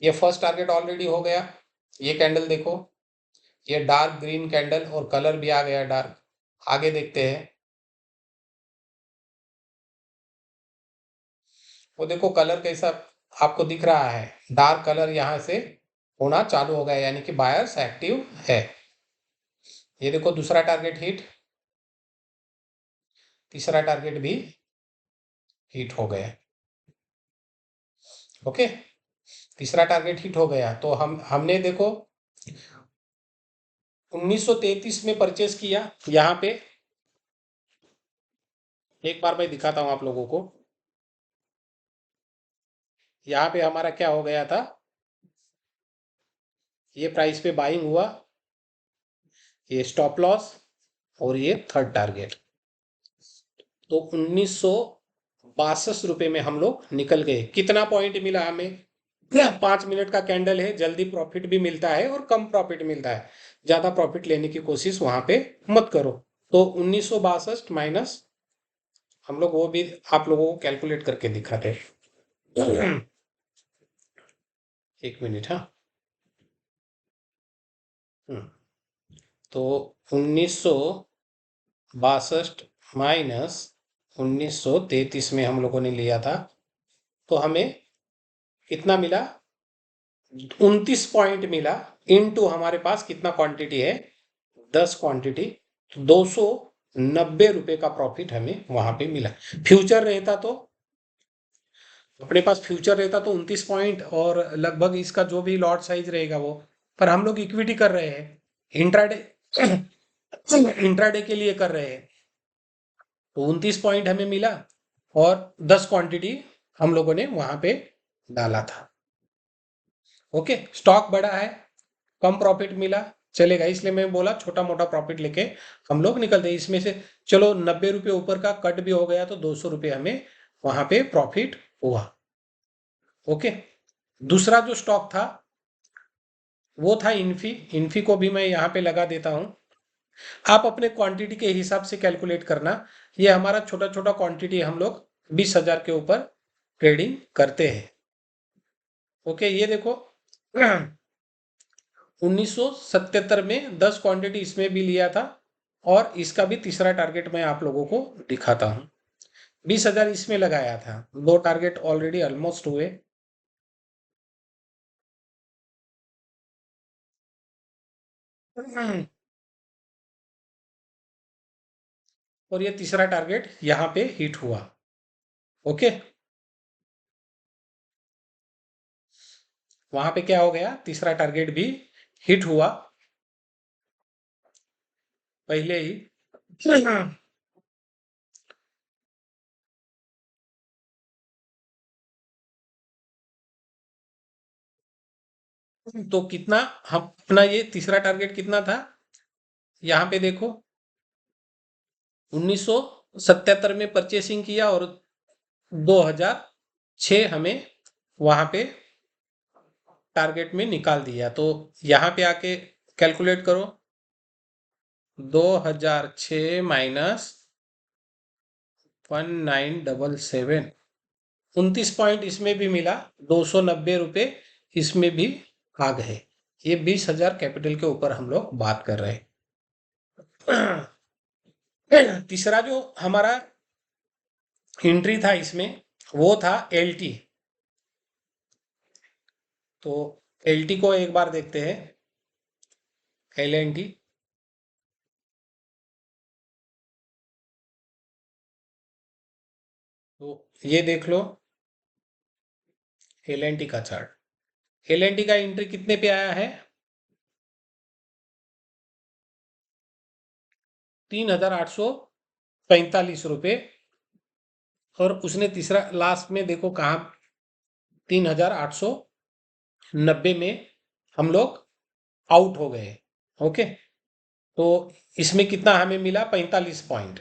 ये फर्स्ट टारगेट ऑलरेडी हो गया, ये कैंडल देखो, ये डार्क ग्रीन कैंडल और कलर भी आ गया डार्क। आगे देखते हैं, वो देखो कलर कैसा आपको दिख रहा है, डार्क कलर यहाँ से होना चालू हो गया, यानी कि बायर्स एक्टिव है। ये देखो दूसरा टारगेट हिट, तीसरा टारगेट भी हिट हो गया, ओके। तीसरा टारगेट हिट हो गया, तो हमने देखो 1933 में परचेस किया। यहाँ पे एक बार मैं दिखाता हूँ आप लोगों को, यहाँ पे हमारा क्या हो गया था, ये प्राइस पे बाइंग हुआ, ये स्टॉप लॉस और ये थर्ड टारगेट। तो 1962 में हम लोग निकल गए। कितना पॉइंट मिला हमें? 5 मिनट का कैंडल है, जल्दी प्रॉफिट भी मिलता है और कम प्रॉफिट मिलता है, ज्यादा प्रॉफिट लेने की कोशिश वहां पे मत करो। तो 1962 माइनस, हम लोग वो भी आप लोगों को कैलकुलेट करके दिखाते हैं। एक मिनट, हाँ। हम्म, तो 62 माइनस 1933 में हम लोगों ने लिया था, तो हमें कितना मिला? 29 पॉइंट मिला। इनटू हमारे पास कितना क्वांटिटी है? 10 क्वांटिटी। 290 रुपए का प्रॉफिट हमें वहां पे मिला। फ्यूचर रहता तो अपने पास फ्यूचर रहता तो 29 पॉइंट और लगभग इसका जो भी लॉट साइज रहेगा वो, पर हम लोग इक्विटी कर रहे हैं, इंट्राडे इंट्राडे के लिए कर रहे हैं, तो 29 पॉइंट हमें मिला और 10 क्वांटिटी हम लोगों ने वहां पे डाला था। ओके, स्टॉक बड़ा है, कम प्रॉफिट मिला, चलेगा, इसलिए मैं बोला छोटा मोटा प्रॉफिट लेके हम लोग निकलते हैं इसमें से। चलो 90 रुपये ऊपर का कट भी हो गया तो 200 रुपये हमें वहां पे प्रॉफिट हुआ। ओके, दूसरा जो स्टॉक था वो था इन्फी। इन्फी को भी मैं यहाँ पे लगा देता हूँ। आप अपने क्वांटिटी के हिसाब से कैलकुलेट करना। ये हमारा छोटा छोटा क्वांटिटी हम लोग 20,000 के ऊपर ट्रेडिंग करते हैं। ओके, ये देखो 1977 में 10 क्वांटिटी इसमें भी लिया था और इसका भी तीसरा टारगेट मैं आप लोगों को दिखाता हूँ। 20,000 इसमें लगाया था, दो टारगेट ऑलरेडी ऑलमोस्ट हुए। और ये तीसरा टारगेट यहाँ पे हिट हुआ। ओके, वहां पे क्या हो गया? तीसरा टारगेट भी हिट हुआ पहले ही। तो कितना हम अपना ये तीसरा टारगेट कितना था? यहाँ पे देखो 1977 में परचेसिंग किया और 2006 हमें वहां पे टारगेट में निकाल दिया। तो यहाँ पे आके कैलकुलेट करो, 2006 माइनस 1977, 29 पॉइंट इसमें भी मिला, 290 रुपये इसमें भी आ गए। ये 20,000 कैपिटल के ऊपर हम लोग बात कर रहे हैं। तीसरा जो हमारा एंट्री था इसमें वो था एलटी। तो एलटी को एक बार देखते हैं, एलएनटी। तो ये देख लो एलएनटी का चार्ट। एलएनटी का एंट्री कितने पे आया है? 3,845 रुपये। और उसने तीसरा लास्ट में देखो कहाँ, 3,890 में हम लोग आउट हो गए। ओके, तो इसमें कितना हमें मिला? 45 पॉइंट।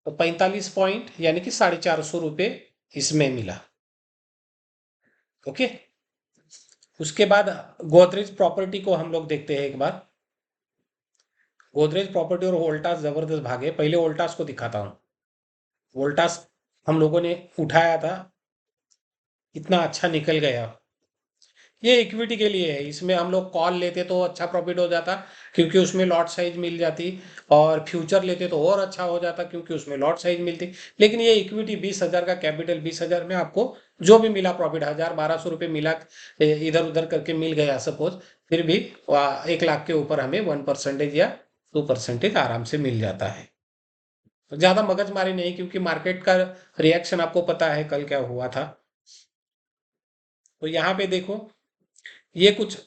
तो 45 पॉइंट यानी कि 450 रुपये इसमें मिला। ओके, उसके बाद गोदरेज प्रॉपर्टी को हम लोग देखते हैं एक बार। गोदरेज प्रॉपर्टी और वोल्टास जबरदस्त भागे। पहले वोल्टास को दिखाता हूँ। वोल्टास हम लोगों ने उठाया था, इतना अच्छा निकल गया। ये इक्विटी के लिए है, इसमें हम लोग कॉल लेते तो अच्छा प्रॉफिट हो जाता क्योंकि उसमें लॉट साइज मिल जाती, और फ्यूचर लेते तो और अच्छा हो जाता क्योंकि उसमें लॉट साइज मिलती। लेकिन ये इक्विटी 20,000 का कैपिटल, 20,000 में आपको जो भी मिला प्रॉफिट, 1,000 1,200 रुपये मिला, इधर उधर करके मिल गया सपोज, फिर भी 1 लाख के ऊपर हमें 1% या 2% आराम से मिल जाता है। तो ज्यादा मगजमारी नहीं, क्योंकि मार्केट का रिएक्शन आपको पता है कल क्या हुआ था। तो यहाँ पे देखो ये कुछ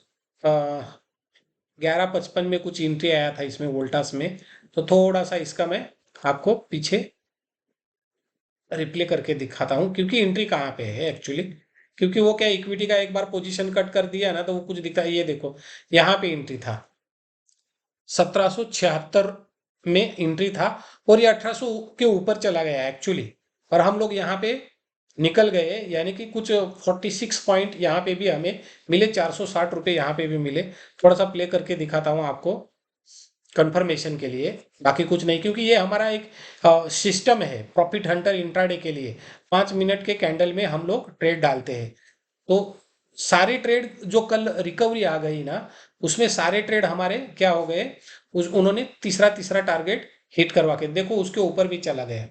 11:55 में कुछ एंट्री आया था इसमें वोल्टास में। तो थोड़ा सा इसका मैं आपको पीछे रिप्ले करके दिखाता हूँ, क्योंकि एंट्री कहाँ पे है एक्चुअली। क्योंकि वो क्या, इक्विटी का एक बार पोजीशन कट कर दिया ना तो वो कुछ दिखता है। ये देखो यहाँ पे एंट्री था, 1776 में एंट्री था और ये 1800 के ऊपर चला गया एक्चुअली। और हम लोग यहाँ पे निकल गए, यानी कि कुछ 46 पॉइंट यहाँ पे भी हमें मिले, 460 रुपये यहाँ पे भी मिले। थोड़ा सा प्ले करके दिखाता हूँ आपको कंफर्मेशन के लिए, बाकी कुछ नहीं, क्योंकि ये हमारा एक सिस्टम है प्रॉफिट हंटर इंट्राडे के लिए। 5 मिनट के कैंडल में हम लोग ट्रेड डालते हैं। तो सारे ट्रेड जो कल रिकवरी आ गई ना, उसमें सारे ट्रेड हमारे क्या हो गए, उन्होंने तीसरा तीसरा टारगेट हिट करवा के देखो उसके ऊपर भी चला गया,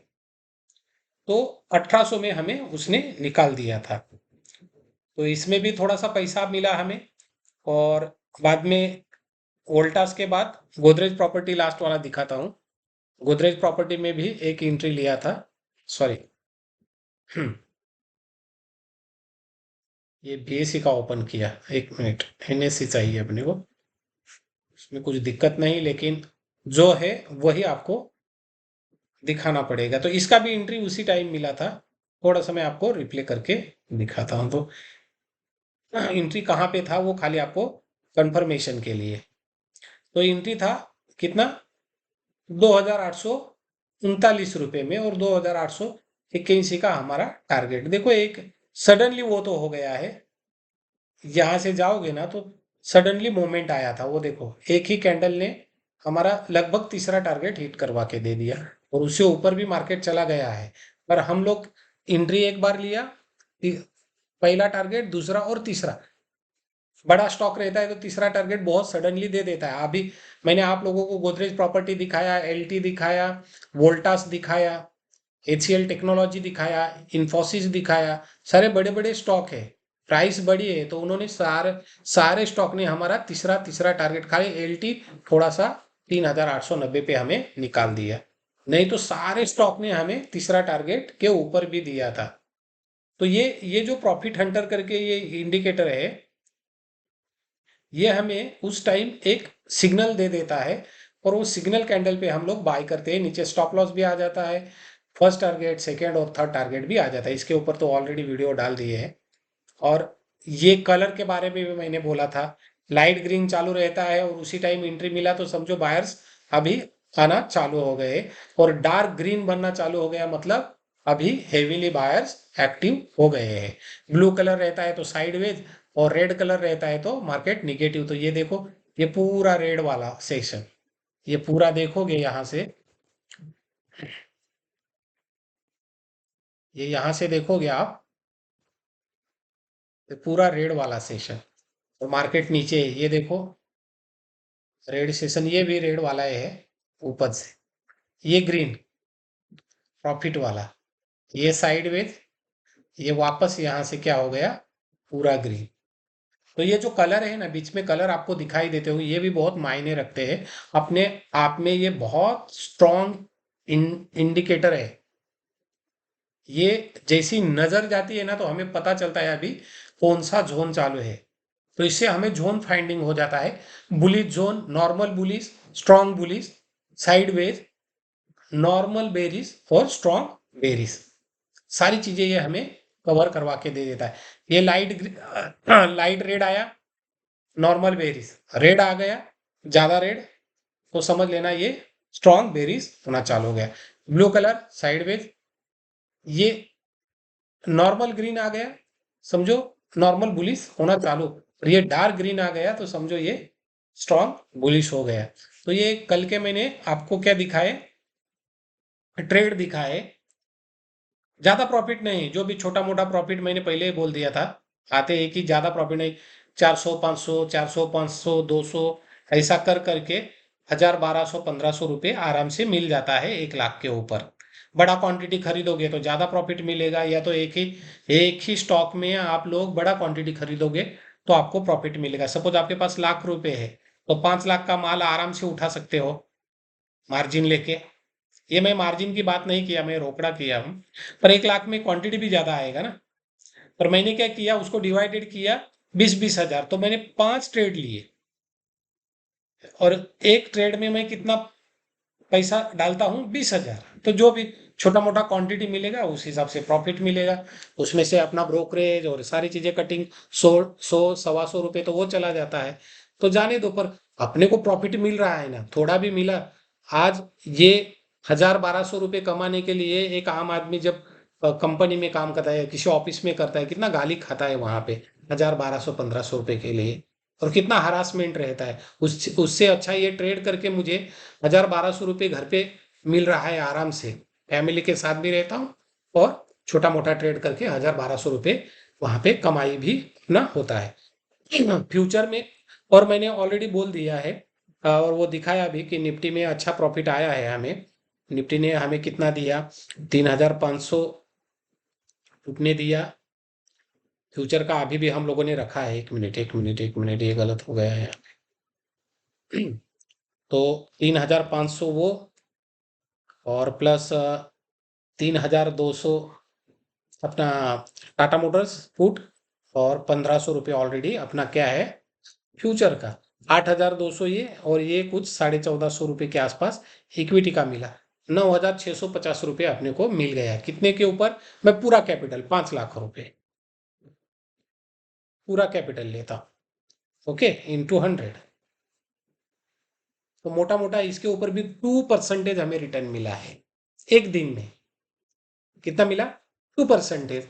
तो 1800 में हमें उसने निकाल दिया था। तो इसमें भी थोड़ा सा पैसा मिला हमें। और बाद में वोल्टास के बाद गोदरेज प्रॉपर्टी लास्ट वाला दिखाता हूँ। गोदरेज प्रॉपर्टी में भी एक एंट्री लिया था, सॉरी ये बीएससी का ओपन किया, एक मिनट, एनएससी चाहिए अपने को, उसमें कुछ दिक्कत नहीं, लेकिन जो है वही आपको दिखाना पड़ेगा। तो इसका भी एंट्री उसी टाइम मिला था, थोड़ा सा मैं आपको रिप्ले करके दिखाता हूँ। तो एंट्री कहाँ पे था वो खाली आपको कंफर्मेशन के लिए। तो एंट्री था कितना, 2,839 रुपये में, और 2,881 का हमारा टारगेट। देखो एक सडनली वो तो हो गया है, यहाँ से जाओगे ना तो सडनली मोमेंट आया था, वो देखो एक ही कैंडल ने हमारा लगभग तीसरा टारगेट हिट करवा के दे दिया, और उससे ऊपर भी मार्केट चला गया है। पर हम लोग एंट्री एक बार लिया, पहला टारगेट, दूसरा और तीसरा, बड़ा स्टॉक रहता है तो तीसरा टारगेट बहुत सडनली दे देता है। अभी मैंने आप लोगों को गोदरेज प्रॉपर्टी दिखाया, एलटी दिखाया, वोल्टास दिखाया, एचसीएल टेक्नोलॉजी दिखाया, इन्फोसिस दिखाया, सारे बड़े बड़े स्टॉक है, प्राइस बड़ी है, तो उन्होंने सारे सारे स्टॉक ने हमारा तीसरा तीसरा टारगेट, खाली एलटी थोड़ा सा 3,890 पे हमें निकाल दिया, नहीं तो सारे स्टॉक ने हमें तीसरा टारगेट के ऊपर भी दिया था। तो ये जो प्रॉफिट हंटर करके ये इंडिकेटर है, ये हमें उस टाइम एक सिग्नल दे देता है, और वो सिग्नल कैंडल पे हम लोग बाय करते हैं, नीचे स्टॉप लॉस भी आ जाता है, फर्स्ट टारगेट, सेकेंड और थर्ड टारगेट भी आ जाता है। इसके ऊपर तो ऑलरेडी वीडियो डाल दिए हैं। और ये कलर के बारे में भी मैंने बोला था, लाइट ग्रीन चालू रहता है और उसी टाइम एंट्री मिला तो समझो बायर्स अभी आना चालू हो गए, और डार्क ग्रीन बनना चालू हो गया, मतलब अभी हेवीली बायर्स एक्टिव हो गए हैं। ब्लू कलर रहता है तो साइडवेज, और रेड कलर रहता है तो मार्केट निगेटिव। तो ये देखो, ये पूरा रेड वाला सेक्शन, ये पूरा देखोगे यहाँ से, ये यहाँ से देखोगे आप, ये पूरा रेड वाला सेक्शन, और मार्केट नीचे है, ये देखो रेड सेशन, ये भी रेड वाला है ऊपर से, ये ग्रीन प्रॉफिट वाला, ये साइडवेज, ये वापस यहाँ से क्या हो गया, पूरा ग्रीन। तो ये जो कलर है ना, बीच में कलर आपको दिखाई देते हो, ये भी बहुत मायने रखते हैं अपने आप में, ये बहुत स्ट्रॉन्ग इंडिकेटर है। ये जैसी नजर जाती है ना तो हमें पता चलता है अभी कौन सा जोन चालू है, तो इससे हमें जोन फाइंडिंग हो जाता है। Bullish zone, normal bullish, strong bullish, sideways, normal berries और स्ट्रॉन्ग बेरिस, सारी चीजें ये हमें कवर करवा के दे देता है। ये लाइट रेड आया, नॉर्मल बेरिस, रेड आ गया, ज्यादा रेड, तो समझ लेना ये स्ट्रॉन्ग बेरिस होना चालू हो गया। ब्लू कलर साइडवेज, ये नॉर्मल ग्रीन आ गया, समझो नॉर्मल बुलिश होना चालू, और ये डार्क ग्रीन आ गया तो समझो ये स्ट्रॉन्ग बुलिश हो गया। तो ये कल के मैंने आपको क्या दिखाए, ट्रेड दिखाए, ज्यादा प्रॉफिट नहीं, जो भी छोटा मोटा प्रॉफिट मैंने पहले ही बोल दिया था, आते एक ही, ज्यादा प्रॉफिट नहीं, 400 500 400 500 200 ऐसा कर करके 1,000 1,200 1,500 रुपये आराम से मिल जाता है 1 लाख के ऊपर। बड़ा क्वांटिटी खरीदोगे तो ज्यादा प्रॉफिट मिलेगा, या तो एक ही स्टॉक में आप लोग बड़ा क्वांटिटी खरीदोगे तो आपको प्रॉफिट मिलेगा। सपोज आपके पास लाख रुपए है तो 5 लाख का माल आराम से उठा सकते हो मार्जिन लेके। ये मैं मार्जिन की बात नहीं किया, मैं रोकड़ा किया हूँ, पर 1 लाख में क्वांटिटी भी ज्यादा आएगा ना। पर मैंने क्या किया, उसको डिवाइडेड किया 20-20 हजार, तो मैंने 5 ट्रेड लिए, और एक ट्रेड में मैं कितना पैसा डालता हूँ, 20 हजार। तो जो भी छोटा मोटा क्वांटिटी मिलेगा उस हिसाब से प्रॉफिट मिलेगा, उसमें से अपना ब्रोकरेज और सारी चीजें कटिंग, 100 100 125 रुपये तो वो चला जाता है। तो जाने दो, पर अपने को प्रॉफिट मिल रहा है ना, थोड़ा भी मिला। आज ये 1,000 1,200 रुपये कमाने के लिए एक आम आदमी जब कंपनी में काम करता है, किसी ऑफिस में करता है, कितना गाली खाता है वहां पे 1,000 1,200 1,500 रुपये के लिए, और कितना हरासमेंट रहता है। उससे अच्छा ये ट्रेड करके मुझे 1,000 1,200 रुपये घर पे मिल रहा है आराम से, फैमिली के साथ भी रहता हूँ, और छोटा मोटा ट्रेड करके 1,000 1,200 रुपये वहां पे कमाई भी ना होता है फ्यूचर में। और मैंने ऑलरेडी बोल दिया है, और वो दिखाया भी कि निफ्टी में अच्छा प्रॉफिट आया है हमें। निफ्टी ने हमें कितना दिया, 3,500 टूटने दिया। फ्यूचर का अभी भी हम लोगों ने रखा है, एक मिनट एक मिनट एक मिनट, ये गलत हो गया है। तो 3,500 वो, और प्लस 3,200 अपना टाटा मोटर्स पुट, और 1,500 रुपये ऑलरेडी अपना क्या है फ्यूचर का, 8,200 ये, और ये कुछ 1,450 रुपये के आसपास इक्विटी का मिला। 9,650 रुपये अपने को मिल गया। कितने के ऊपर? मैं पूरा कैपिटल 5 लाख रुपए पूरा कैपिटल लेता हूँ, ओके, इंटू 100। तो मोटा मोटा इसके ऊपर भी 2% हमें रिटर्न मिला है एक दिन में। कितना मिला? 2%।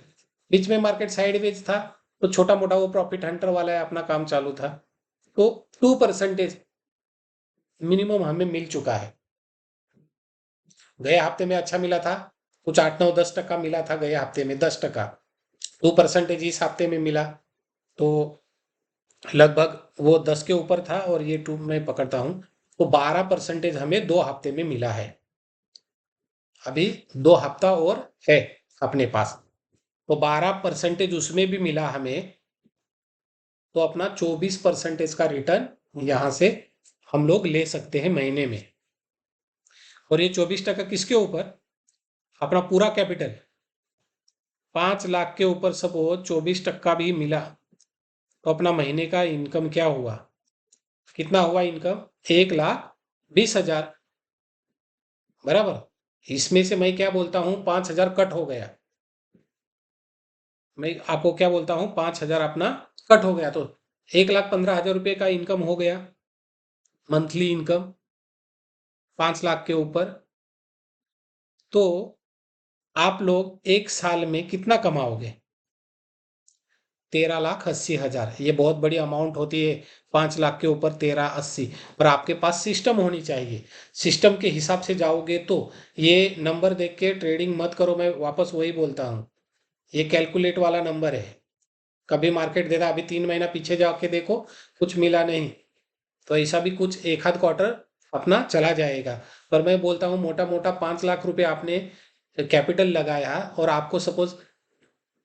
बीच में मार्केट साइडवेज था, तो छोटा मोटा वो प्रॉफिट हंटर वाला है, अपना काम चालू था। तो 2% मिनिमम हमें मिल चुका है। गए हफ्ते में अच्छा मिला था, कुछ 8 9 10% मिला था गए हफ्ते में, 10%। 2% इस हफ्ते में मिला, तो लगभग वो 10 के ऊपर था, और ये 2 मैं पकड़ता हूँ, तो 12% हमें 2 हफ्ते में मिला है। अभी 2 हफ्ता और है अपने पास, तो 12% उसमें भी मिला हमें। तो अपना 24% का रिटर्न यहाँ से हम लोग ले सकते हैं महीने में। और ये 24% किसके ऊपर? अपना पूरा कैपिटल 5 लाख के ऊपर सपोज 24% भी मिला, तो अपना महीने का इनकम क्या हुआ? कितना हुआ इनकम? 1,20,000, बराबर। इसमें से मैं क्या बोलता हूँ, 5,000 कट हो गया। मैं आपको क्या बोलता हूँ, 5,000 अपना कट हो गया, तो 1,15,000 रुपये का इनकम हो गया, मंथली इनकम 5 लाख के ऊपर। तो आप लोग एक साल में कितना कमाओगे? 13,80,000। ये बहुत बड़ी अमाउंट होती है, 5 लाख के ऊपर 13,80। पर आपके पास सिस्टम होनी चाहिए। सिस्टम के हिसाब से जाओगे तो ये नंबर देख के ट्रेडिंग मत करो, मैं वापस वही बोलता हूँ। ये कैलकुलेट वाला नंबर है। कभी मार्केट देता, अभी 3 महीना पीछे जाके देखो, कुछ मिला नहीं, तो ऐसा भी कुछ एक आध क्वार्टर अपना चला जाएगा। पर मैं बोलता हूँ मोटा मोटा 5 लाख रुपए आपने कैपिटल लगाया, और आपको सपोज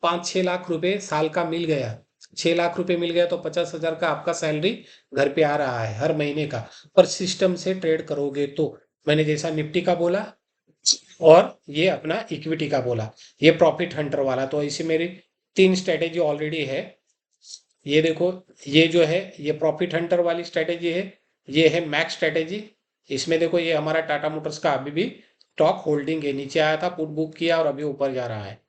5 6 लाख रुपए साल का मिल गया, 6 लाख रुपए मिल गया, तो 50,000 का आपका सैलरी घर पे आ रहा है हर महीने का। पर सिस्टम से ट्रेड करोगे तो, मैंने जैसा निफ्टी का बोला और ये अपना इक्विटी का बोला, ये प्रॉफिट हंटर वाला, तो ऐसी मेरी 3 स्ट्रेटेजी ऑलरेडी है। ये देखो, ये जो है ये प्रॉफिट हंटर वाली स्ट्रेटेजी है, ये है मैक्स स्ट्रेटेजी। इसमें देखो ये हमारा टाटा मोटर्स का अभी भी स्टॉक होल्डिंग है, नीचे आया था, पुट बुक किया और अभी ऊपर जा रहा है,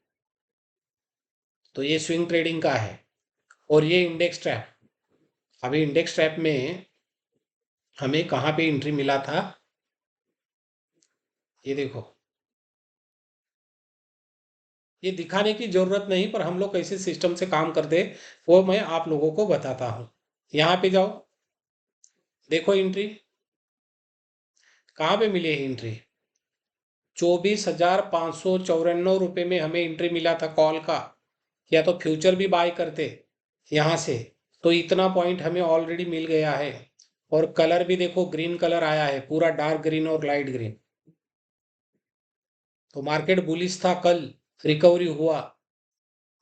तो ये स्विंग ट्रेडिंग का है। और ये इंडेक्स ट्रैप, अभी इंडेक्स ट्रैप में हमें कहाँ पे एंट्री मिला था, ये देखो। ये दिखाने की जरूरत नहीं, पर हम लोग कैसे सिस्टम से काम करते हैं वो मैं आप लोगों को बताता हूँ। यहाँ पे जाओ, देखो एंट्री कहाँ पे मिली है एंट्री, 24,594 रुपये में हमें एंट्री मिला था कॉल का। या तो फ्यूचर भी बाय करते यहाँ से, तो इतना पॉइंट हमें ऑलरेडी मिल गया है। और कलर भी देखो, ग्रीन कलर आया है, पूरा डार्क ग्रीन और लाइट ग्रीन। तो मार्केट बुलिश था कल, रिकवरी हुआ।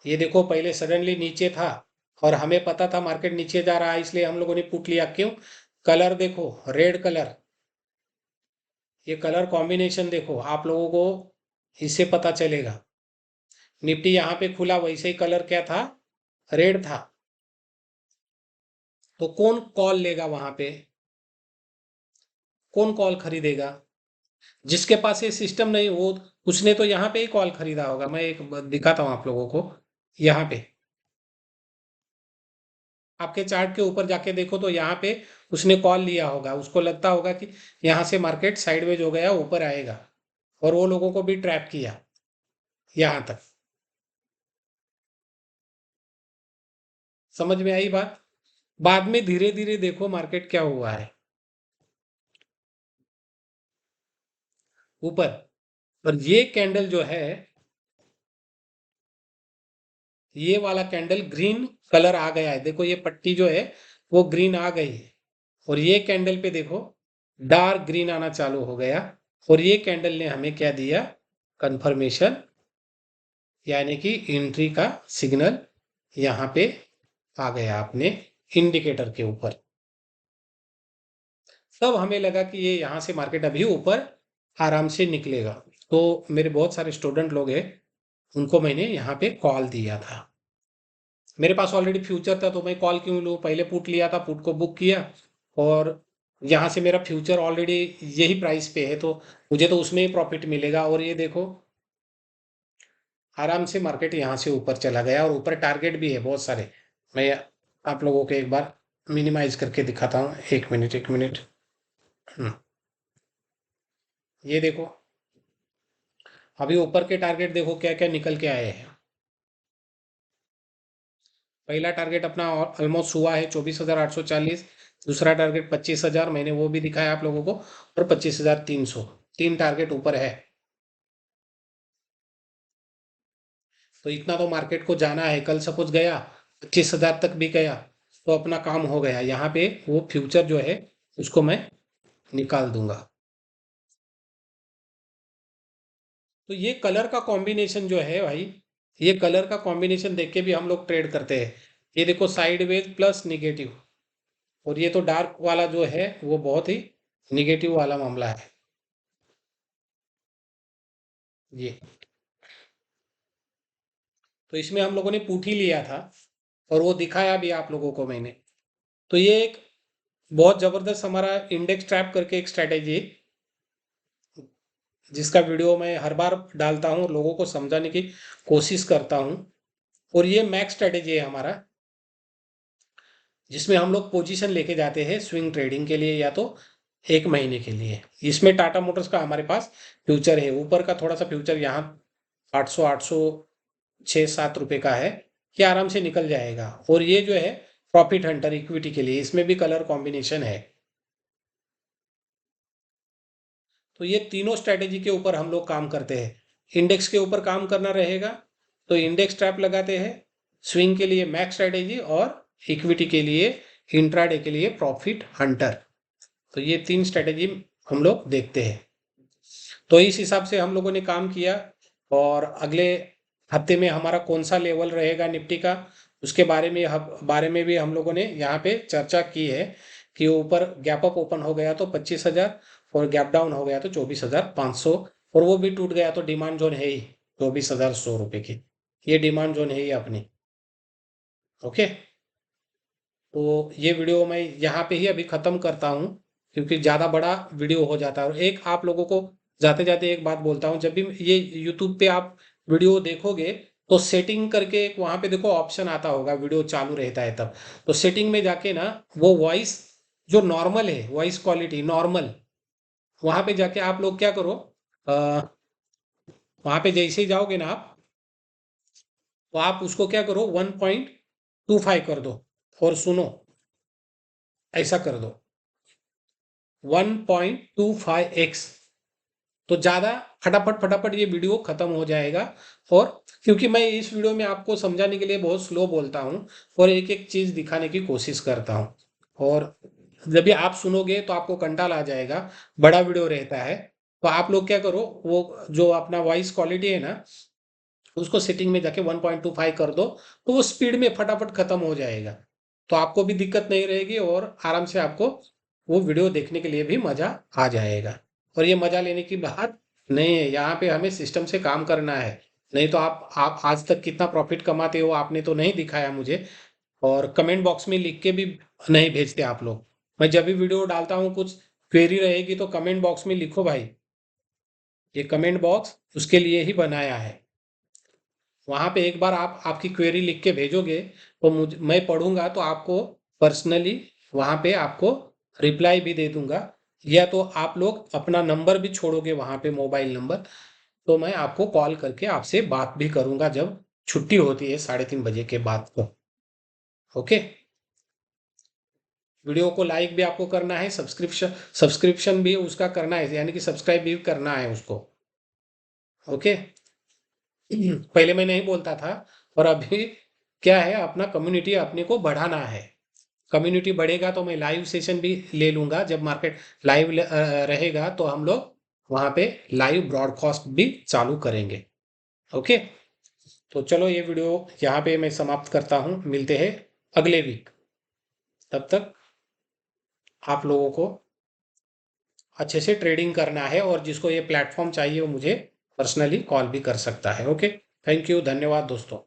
ये देखो पहले सडनली नीचे था, और हमें पता था मार्केट नीचे जा रहा है, इसलिए हम लोगों ने पुट लिया। क्यों? कलर देखो, रेड कलर, ये कलर कॉम्बिनेशन देखो, आप लोगों को इससे पता चलेगा। निफ्टी यहाँ पे खुला, वैसे ही कलर क्या था, रेड था। तो कौन कॉल लेगा वहां पे? कौन कॉल खरीदेगा? जिसके पास ये सिस्टम नहीं, वो उसने तो यहाँ पे ही कॉल खरीदा होगा। मैं एक दिखाता हूँ आप लोगों को, यहाँ पे आपके चार्ट के ऊपर जाके देखो, तो यहाँ पे उसने कॉल लिया होगा, उसको लगता होगा कि यहाँ से मार्केट साइडवेज हो गया, ऊपर आएगा, और वो लोगों को भी ट्रैप किया यहाँ तक। समझ में आई बात? बाद में धीरे धीरे देखो मार्केट क्या हुआ है, ऊपर। पर ये कैंडल जो है, ये वाला कैंडल ग्रीन कलर आ गया है, देखो ये पट्टी जो है वो ग्रीन आ गई है। और ये कैंडल पे देखो डार्क ग्रीन आना चालू हो गया और ये कैंडल ने हमें क्या दिया, कंफर्मेशन, यानी कि एंट्री का सिग्नल यहाँ पे आ गया अपने इंडिकेटर के ऊपर। तब हमें लगा कि ये यहाँ से मार्केट अभी ऊपर आराम से निकलेगा। तो मेरे बहुत सारे स्टूडेंट लोग हैं, उनको मैंने यहाँ पे कॉल दिया था। मेरे पास ऑलरेडी फ्यूचर था तो मैं कॉल क्यों लूँ, पहले पुट लिया था, पुट को बुक किया और यहाँ से मेरा फ्यूचर ऑलरेडी यही प्राइस पे है तो मुझे तो उसमें ही प्रॉफिट मिलेगा। और ये देखो आराम से मार्केट यहाँ से ऊपर चला गया और ऊपर टारगेट भी है बहुत सारे। मैं आप लोगों को एक बार मिनिमाइज करके दिखाता हूँ, एक मिनट एक मिनट। ये देखो अभी ऊपर के टारगेट देखो क्या क्या निकल के आए हैं। पहला टारगेट अपना ऑलमोस्ट हुआ है 24,840। दूसरा टारगेट 25,000, मैंने वो भी दिखाया आप लोगों को, और 25,300, तीन टारगेट ऊपर है। तो इतना तो मार्केट को जाना है। कल सपोज गया 25,000 तक भी गया तो अपना काम हो गया। यहाँ पे वो फ्यूचर जो है उसको मैं निकाल दूंगा। तो ये कलर का कॉम्बिनेशन जो है भाई, ये कलर का कॉम्बिनेशन देख के भी हम लोग ट्रेड करते हैं। ये देखो साइडवेज प्लस निगेटिव, और ये तो डार्क वाला जो है वो बहुत ही निगेटिव वाला मामला है। ये तो इसमें हम लोगों ने पुट ही लिया था और वो दिखाया भी आप लोगों को मैंने। तो ये एक बहुत जबरदस्त हमारा इंडेक्स ट्रैप करके एक स्ट्रैटेजी, जिसका वीडियो मैं हर बार डालता हूँ, लोगों को समझाने की कोशिश करता हूँ। और ये मैक्स स्ट्रैटेजी है हमारा, जिसमें हम लोग पोजीशन लेके जाते हैं स्विंग ट्रेडिंग के लिए या तो एक महीने के लिए। इसमें टाटा मोटर्स का हमारे पास फ्यूचर है, ऊपर का थोड़ा सा फ्यूचर यहाँ 800 6-7 रुपए का है, कि आराम से निकल जाएगा। और ये जो है प्रॉफिट हंटर इक्विटी के लिए, इसमें भी कलर कॉम्बिनेशन है। तो ये तीनों स्ट्रैटेजी के ऊपर हम लोग काम करते हैं। इंडेक्स के ऊपर काम करना रहेगा तो इंडेक्स ट्रैप लगाते हैं, स्विंग के लिए मैक्स स्ट्रैटेजी, और इक्विटी के लिए इंट्राडे के लिए प्रॉफिट हंटर। तो ये तीन स्ट्रैटेजी हम लोग देखते हैं। तो इस हिसाब से हम लोगों ने काम किया। और अगले हफ्ते में हमारा कौन सा लेवल रहेगा निफ्टी का, उसके बारे में भी हम लोगों ने यहाँ पे चर्चा की है। कि ऊपर गैप अप ओपन हो गया तो 25,000, और गैप डाउन हो गया तो 24,500, और वो भी टूट गया तो डिमांड जोन है ही 24,100 रुपए की। ये डिमांड जोन है ही अपनी। ओके, तो ये वीडियो मैं यहाँ पे ही अभी ख़त्म करता हूँ, क्योंकि ज़्यादा बड़ा वीडियो हो जाता है। और एक आप लोगों को जाते जाते एक बात बोलता हूँ, जब भी ये यूट्यूब पे आप वीडियो देखोगे तो सेटिंग करके एक वहाँ पे देखो ऑप्शन आता होगा, वीडियो चालू रहता है तब। तो सेटिंग में जाके ना वो वॉइस जो नॉर्मल है, वॉइस क्वालिटी नॉर्मल, वहाँ पे जाके आप लोग क्या करो, वहाँ पे जैसे ही जाओगे ना आप, तो आप उसको क्या करो 1.25 कर दो, और सुनो, ऐसा कर दो 1.25x, तो ज़्यादा फटाफट फटाफट ये वीडियो खत्म हो जाएगा। और क्योंकि मैं इस वीडियो में आपको समझाने के लिए बहुत स्लो बोलता हूँ और एक एक चीज़ दिखाने की कोशिश करता हूँ, और जब भी आप सुनोगे तो आपको कंटाल आ जाएगा, बड़ा वीडियो रहता है। तो आप लोग क्या करो, वो जो अपना वॉइस क्वालिटी है ना, उसको सेटिंग में जाके 1.25 कर दो, तो वो स्पीड में फटाफट खत्म हो जाएगा। तो आपको भी दिक्कत नहीं रहेगी और आराम से आपको वो वीडियो देखने के लिए भी मजा आ जाएगा। और ये मजा लेने की बात नहीं है, यहाँ पे हमें सिस्टम से काम करना है। नहीं तो आप आज तक कितना प्रॉफिट कमाते हो आपने तो नहीं दिखाया मुझे, और कमेंट बॉक्स में लिख के भी नहीं भेजते आप लोग। मैं जब भी वीडियो डालता हूँ कुछ क्वेरी रहेगी तो कमेंट बॉक्स में लिखो भाई, ये कमेंट बॉक्स उसके लिए ही बनाया है। वहाँ पे एक बार आप आपकी क्वेरी लिख के भेजोगे तो मैं पढ़ूंगा, तो आपको पर्सनली वहाँ पे आपको रिप्लाई भी दे दूंगा। या तो आप लोग अपना नंबर भी छोड़ोगे वहाँ पे, मोबाइल नंबर, तो मैं आपको कॉल करके आपसे बात भी करूंगा जब छुट्टी होती है 3:30 बजे के बाद को। ओके, वीडियो को लाइक भी आपको करना है, सब्सक्रिप्शन भी उसका करना है, यानी कि सब्सक्राइब भी करना है उसको। ओके, पहले मैं नहीं बोलता था, और अभी क्या है, अपना कम्युनिटी अपने को बढ़ाना है। कम्युनिटी बढ़ेगा तो मैं लाइव सेशन भी ले लूंगा। जब मार्केट लाइव रहेगा तो हम लोग वहां पे लाइव ब्रॉडकास्ट भी चालू करेंगे। ओके, तो चलो ये वीडियो यहाँ पे मैं समाप्त करता हूँ, मिलते हैं अगले वीक। तब तक आप लोगों को अच्छे से ट्रेडिंग करना है, और जिसको ये प्लेटफॉर्म चाहिए वो मुझे पर्सनली कॉल भी कर सकता है। ओके, थैंक यू, धन्यवाद दोस्तों।